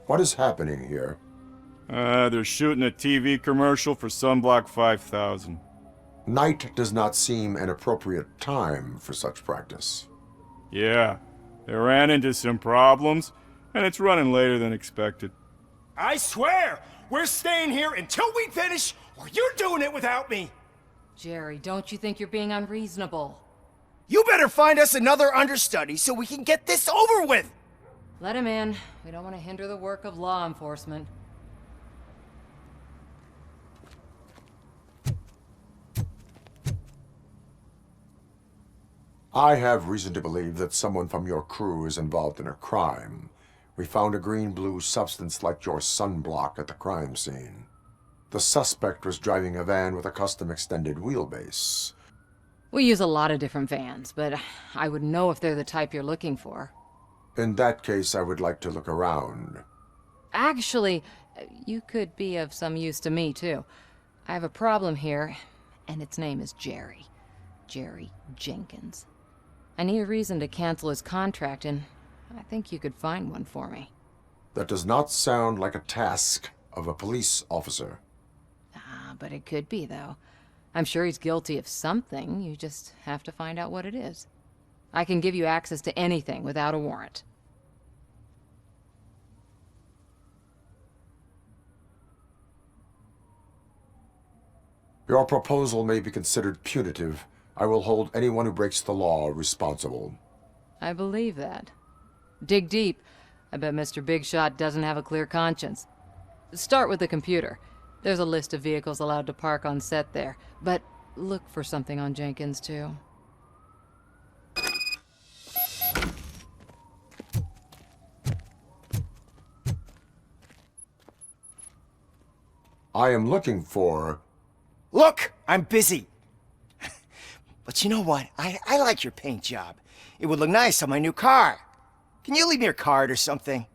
What is happening here? They're shooting a TV commercial for Sunblock 5000. Night does not seem an appropriate time for such practice. Yeah, they ran into some problems, and it's running later than expected. I swear, we're staying here until we finish, or you're doing it without me! Jerry, don't you think you're being unreasonable? You better find us another understudy so we can get this over with! Let him in. We don't want to hinder the work of law enforcement. I have reason to believe that someone from your crew is involved in a crime. We found a green-blue substance like your sunblock at the crime scene. The suspect was driving a van with a custom extended wheelbase. We use a lot of different vans, but I wouldn't know if they're the type you're looking for. In that case, I would like to look around. Actually, you could be of some use to me, too. I have a problem here, and its name is Jerry. Jerry Jenkins. I need a reason to cancel his contract, and I think you could find one for me. That does not sound like a task of a police officer. But it could be, though. I'm sure he's guilty of something. You just have to find out what it is. I can give you access to anything without a warrant. Your proposal may be considered punitive. I will hold anyone who breaks the law responsible. I believe that. Dig deep. I bet Mr. Big Shot doesn't have a clear conscience. Start with the computer. There's a list of vehicles allowed to park on set there, but look for something on Jenkins, too. I am looking for... Look, I'm busy. But you know what? I like your paint job. It would look nice on my new car. Can you leave me your card or something?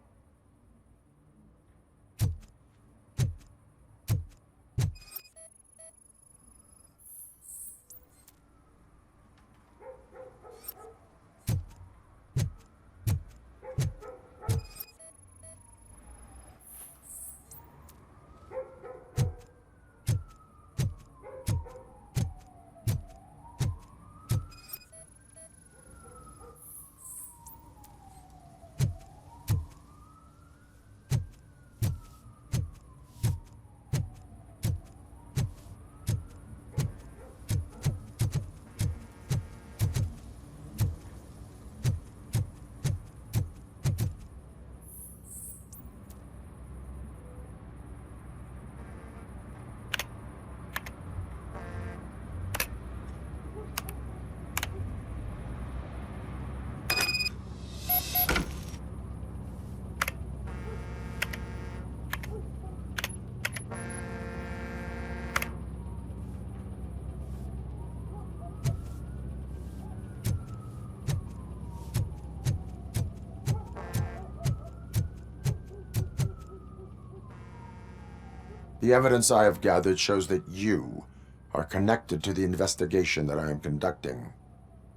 The evidence I have gathered shows that you are connected to the investigation that I am conducting.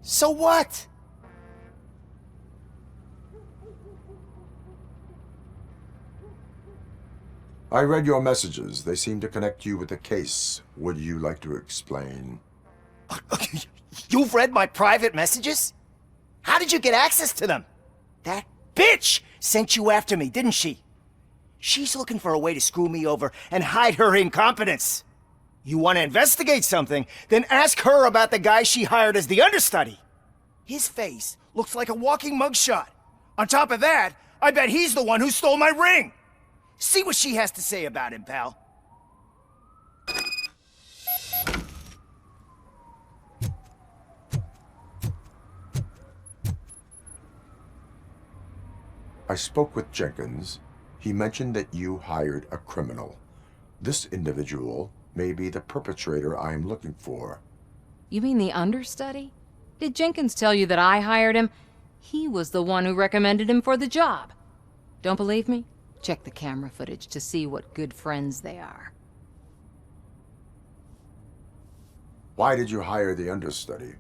So what? I read your messages. They seem to connect you with the case. Would you like to explain? You've read my private messages? How did you get access to them? That bitch sent you after me, didn't she? She's looking for a way to screw me over and hide her incompetence. You want to investigate something, then ask her about the guy she hired as the understudy. His face looks like a walking mugshot. On top of that, I bet he's the one who stole my ring. See what she has to say about him, pal. I spoke with Jenkins. He mentioned that you hired a criminal. This individual may be the perpetrator I am looking for. You mean the understudy? Did Jenkins tell you that I hired him? He was the one who recommended him for the job. Don't believe me? Check the camera footage to see what good friends they are. Why did you hire the understudy?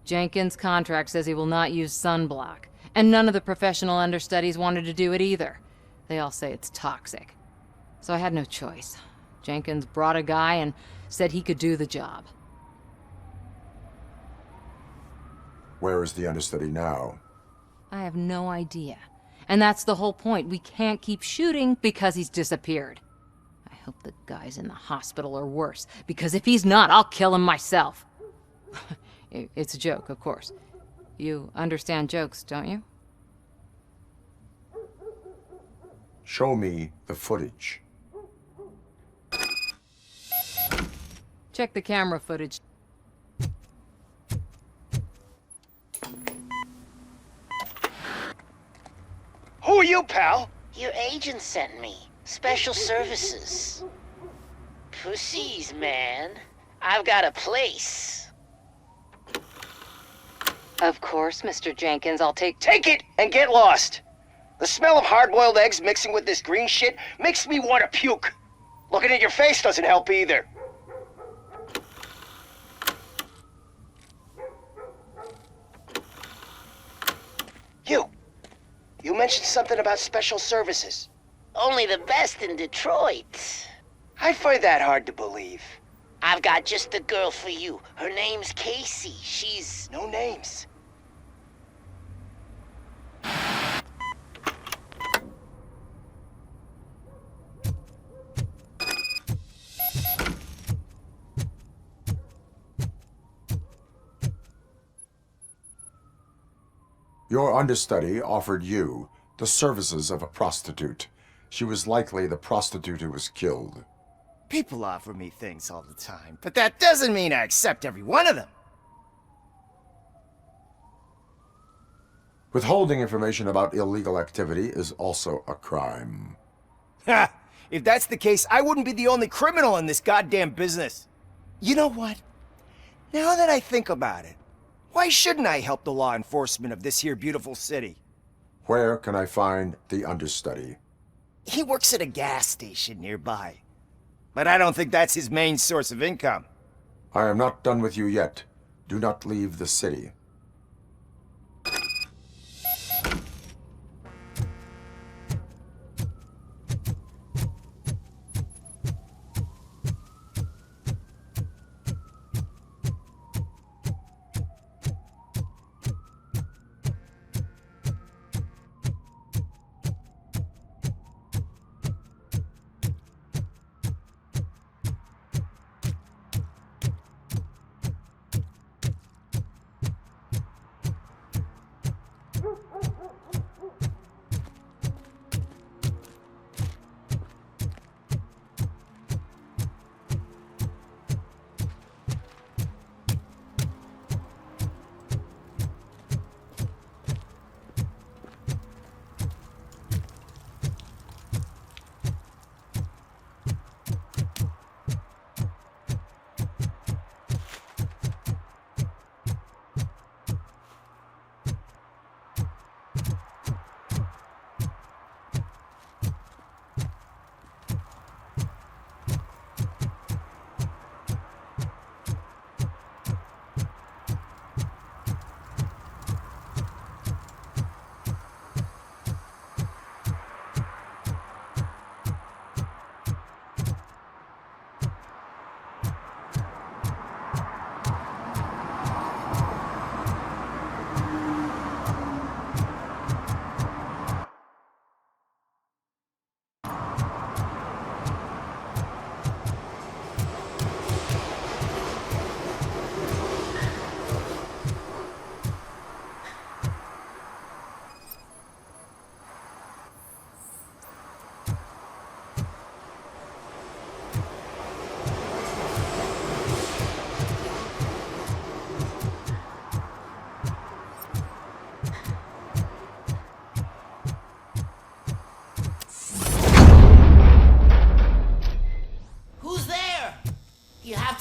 Jenkins' contract says he will not use sunblock, and none of the professional understudies wanted to do it either. They all say it's toxic. So I had no choice. Jenkins brought a guy and said he could do the job. Where is the understudy now? I have no idea. And that's the whole point. We can't keep shooting because he's disappeared. I hope the guy's in the hospital or worse, because if he's not, I'll kill him myself. It's a joke, of course. You understand jokes, don't you? Show me the footage. Check the camera footage. Who are you, pal? Your agent sent me. Special services. Pussies, man. I've got a place. Of course, Mr. Jenkins, I'll take it and get lost. The smell of hard-boiled eggs mixing with this green shit makes me want to puke. Looking at your face doesn't help either. You mentioned something about special services. Only the best in Detroit. I find that hard to believe. I've got just the girl for you. Her name's Casey. She's... No names. Your understudy offered you the services of a prostitute. She was likely the prostitute who was killed. People offer me things all the time, but that doesn't mean I accept every one of them. Withholding information about illegal activity is also a crime. Ha! If that's the case, I wouldn't be the only criminal in this goddamn business. You know what? Now that I think about it, why shouldn't I help the law enforcement of this here beautiful city? Where can I find the understudy? He works at a gas station nearby. But I don't think that's his main source of income. I am not done with you yet. Do not leave the city.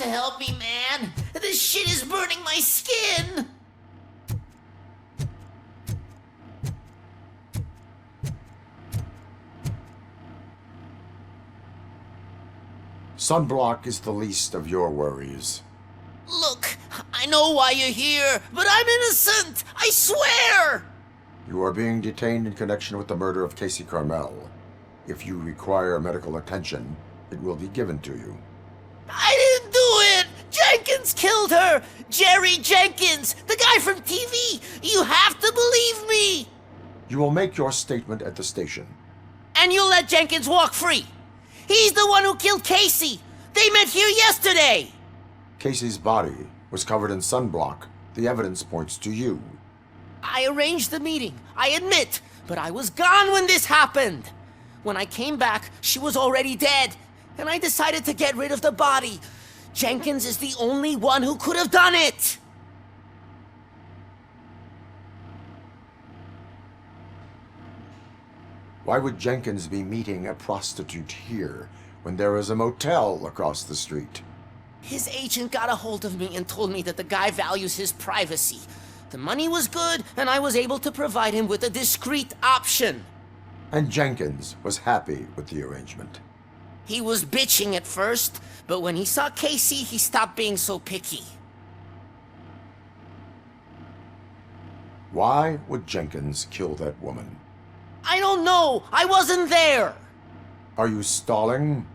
to help me, man. This shit is burning my skin. Sunblock is the least of your worries. Look, I know why you're here, but I'm innocent. I swear. You are being detained in connection with the murder of Casey Carmel. If you require medical attention, it will be given to you. I didn't do it! Jenkins killed her! Jerry Jenkins, the guy from TV! You have to believe me! You will make your statement at the station. And you'll let Jenkins walk free! He's the one who killed Casey! They met here yesterday! Casey's body was covered in sunblock. The evidence points to you. I arranged the meeting, I admit, but I was gone when this happened. When I came back, she was already dead, and I decided to get rid of the body. Jenkins is the only one who could have done it! Why would Jenkins be meeting a prostitute here when there is a motel across the street? His agent got a hold of me and told me that the guy values his privacy. The money was good, and I was able to provide him with a discreet option. And Jenkins was happy with the arrangement. He was bitching at first, but when he saw Casey, he stopped being so picky. Why would Jenkins kill that woman? I don't know! I wasn't there! Are you stalling?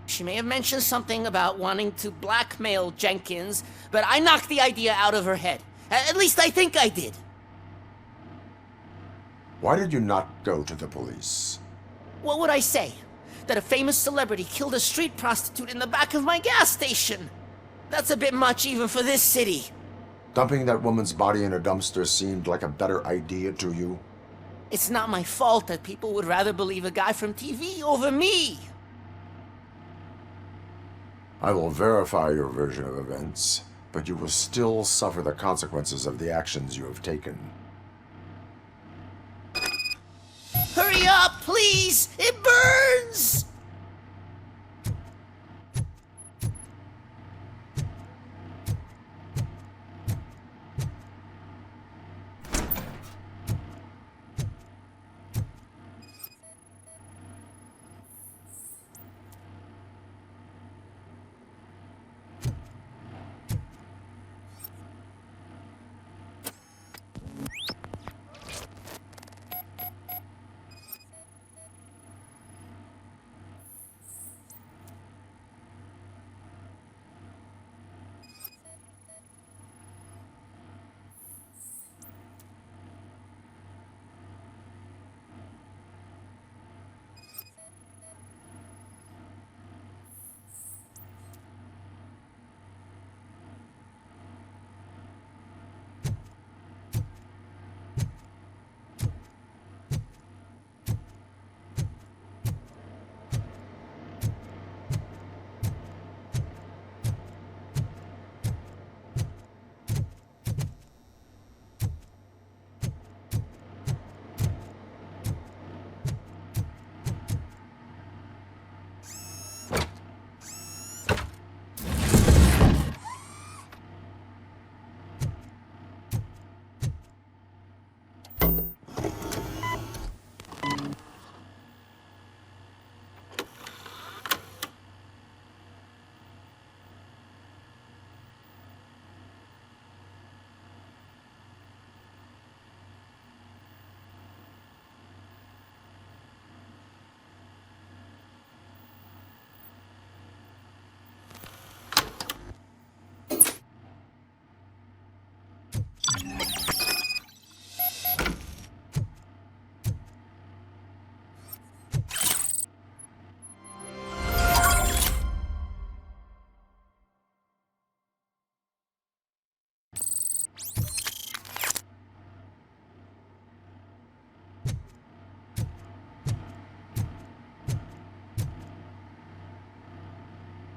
She may have mentioned something about wanting to blackmail Jenkins, but I knocked the idea out of her head. At least I think I did. Why did you not go to the police? What would I say? That a famous celebrity killed a street prostitute in the back of my gas station? That's a bit much even for this city. Dumping that woman's body in a dumpster seemed like a better idea to you? It's not my fault that people would rather believe a guy from TV over me. I will verify your version of events, but you will still suffer the consequences of the actions you have taken. Hurry up, please! It burns!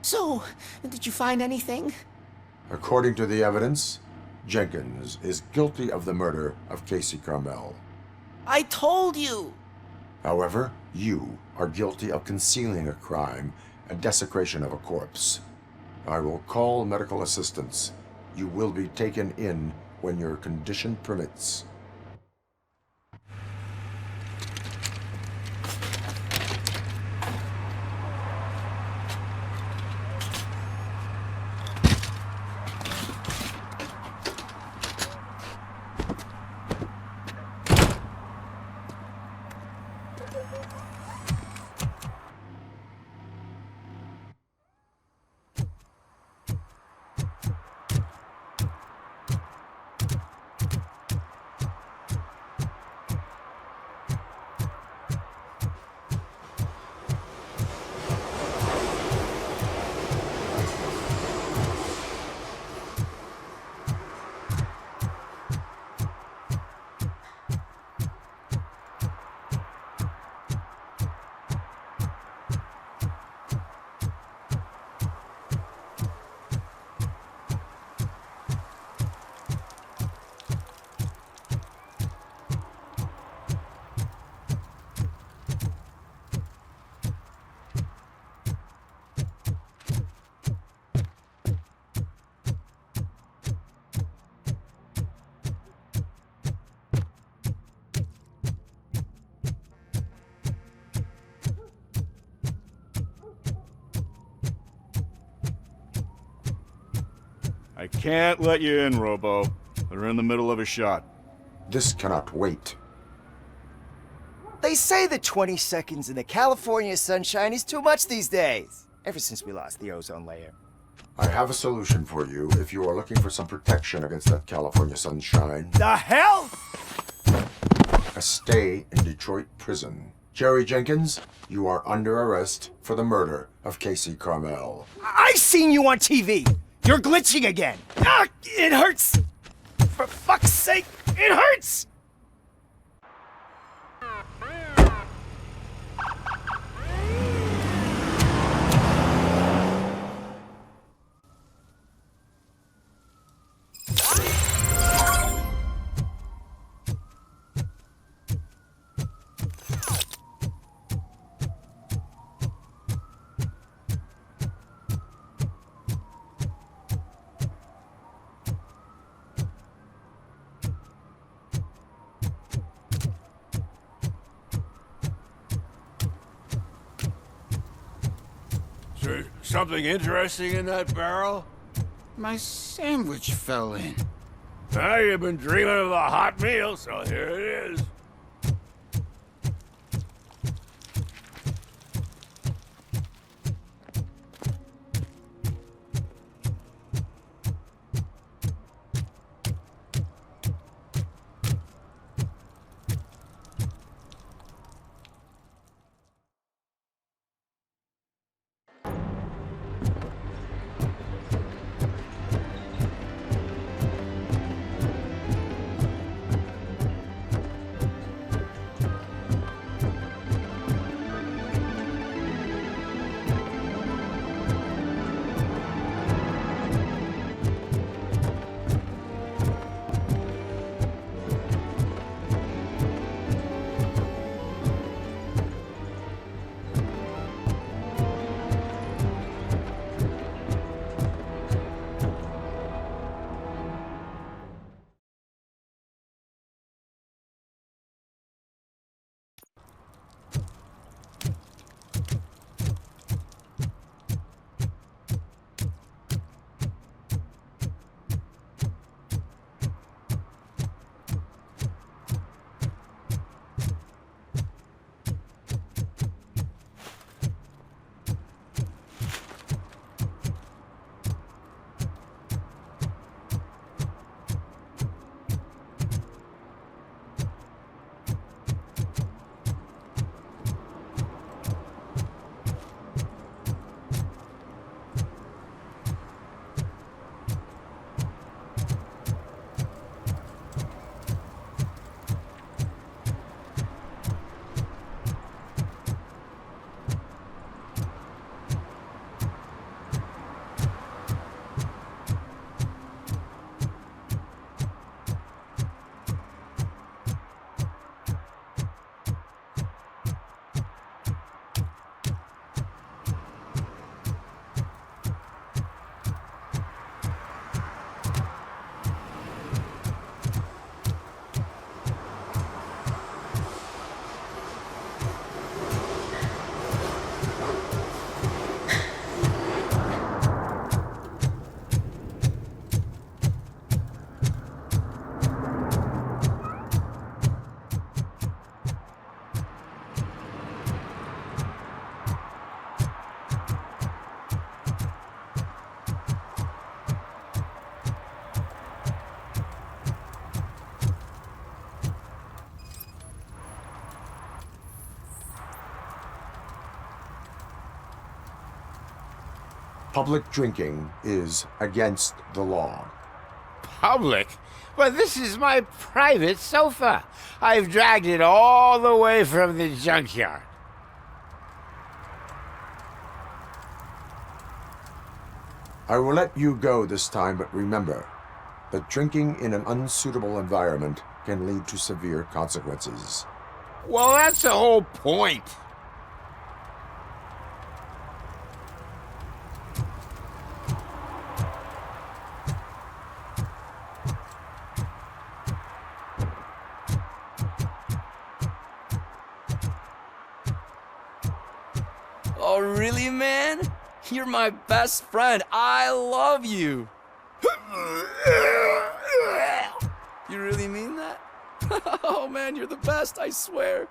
So, did you find anything? According to the evidence, Jenkins is guilty of the murder of Casey Carmel. I told you! However, you are guilty of concealing a crime and desecration of a corpse. I will call medical assistance. You will be taken in when your condition permits. I can't let you in, Robo. They're in the middle of a shot. This cannot wait. They say that 20 seconds in the California sunshine is too much these days, ever since we lost the ozone layer. I have a solution for you if you are looking for some protection against that California sunshine. The hell? A stay in Detroit prison. Jerry Jenkins, you are under arrest for the murder of Casey Carmel. I seen you on TV! You're glitching again! Ah, it hurts! For fuck's sake, it hurts! Is there something interesting in that barrel? My sandwich fell in. Ah, you've been dreaming of a hot meal, so here it is. Public drinking is against the law. Public? But this is my private sofa. I've dragged it all the way from the junkyard. I will let you go this time, but remember that drinking in an unsuitable environment can lead to severe consequences. Well, that's the whole point. Oh, really, man? You're my best friend. I love you. You really mean that? Oh, man, you're the best, I swear.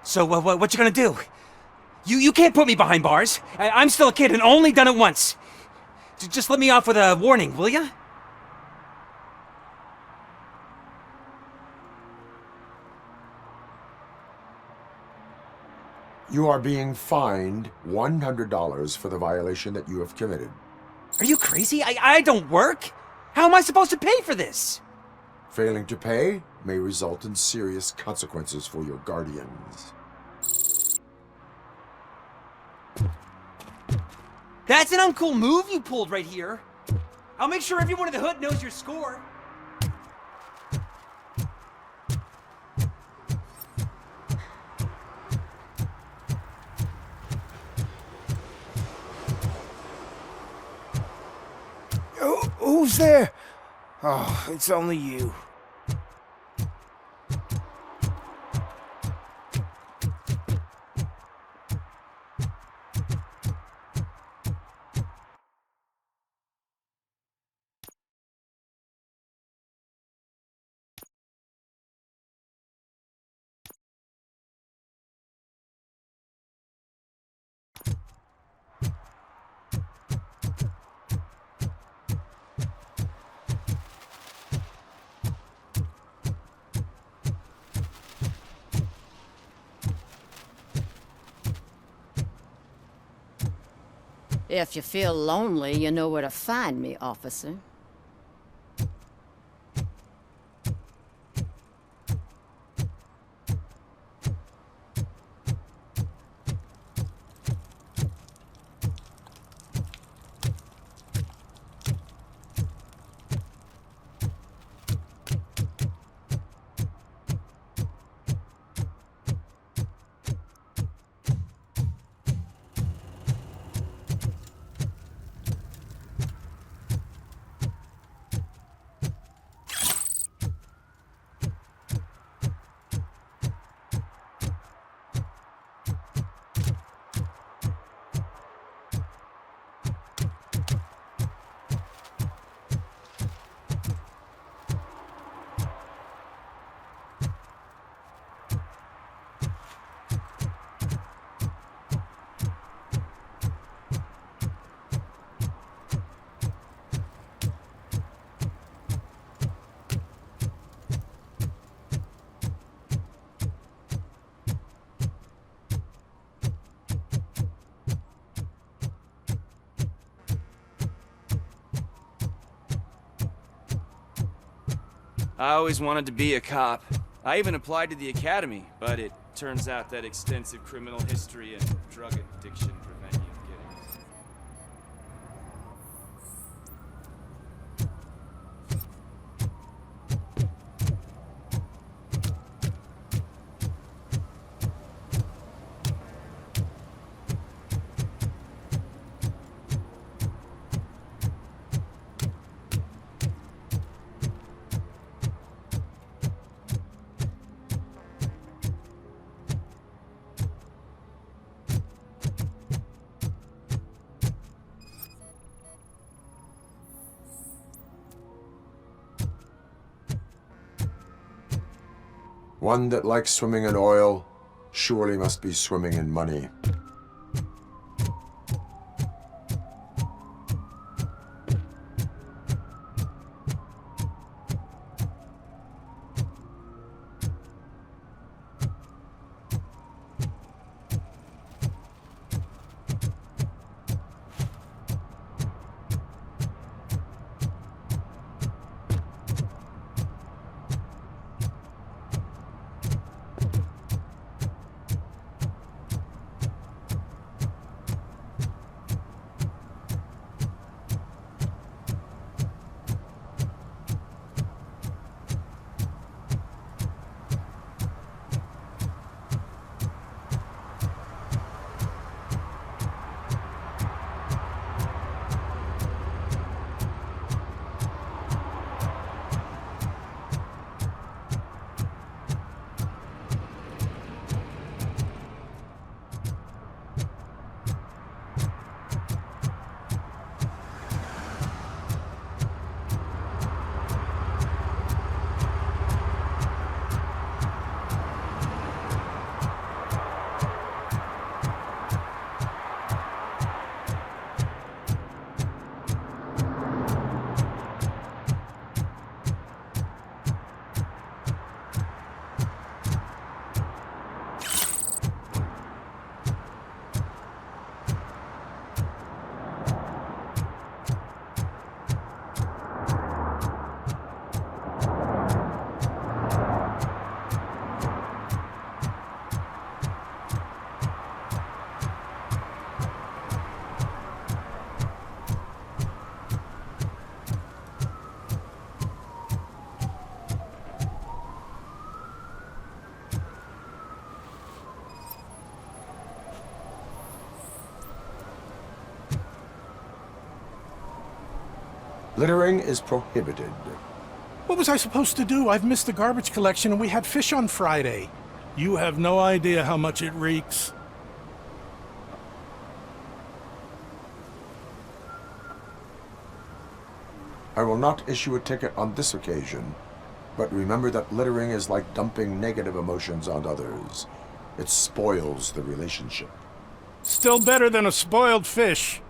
So, what you gonna do? You can't put me behind bars. I'm still a kid and only done it once. Just let me off with a warning, will ya? You are being fined $100 for the violation that you have committed. Are you crazy? I don't work. How am I supposed to pay for this? Failing to pay may result in serious consequences for your guardians. That's an uncool move you pulled right here. I'll make sure everyone in the hood knows your score. Who's there? Oh, it's only you. If you feel lonely, you know where to find me, officer. I always wanted to be a cop. I even applied to the academy, but it turns out that extensive criminal history and drug addiction prevent you getting it. One that likes swimming in oil surely must be swimming in money. Littering is prohibited. What was I supposed to do? I've missed the garbage collection and we had fish on Friday. You have no idea how much it reeks. I will not issue a ticket on this occasion, but remember that littering is like dumping negative emotions on others. It spoils the relationship. Still better than a spoiled fish.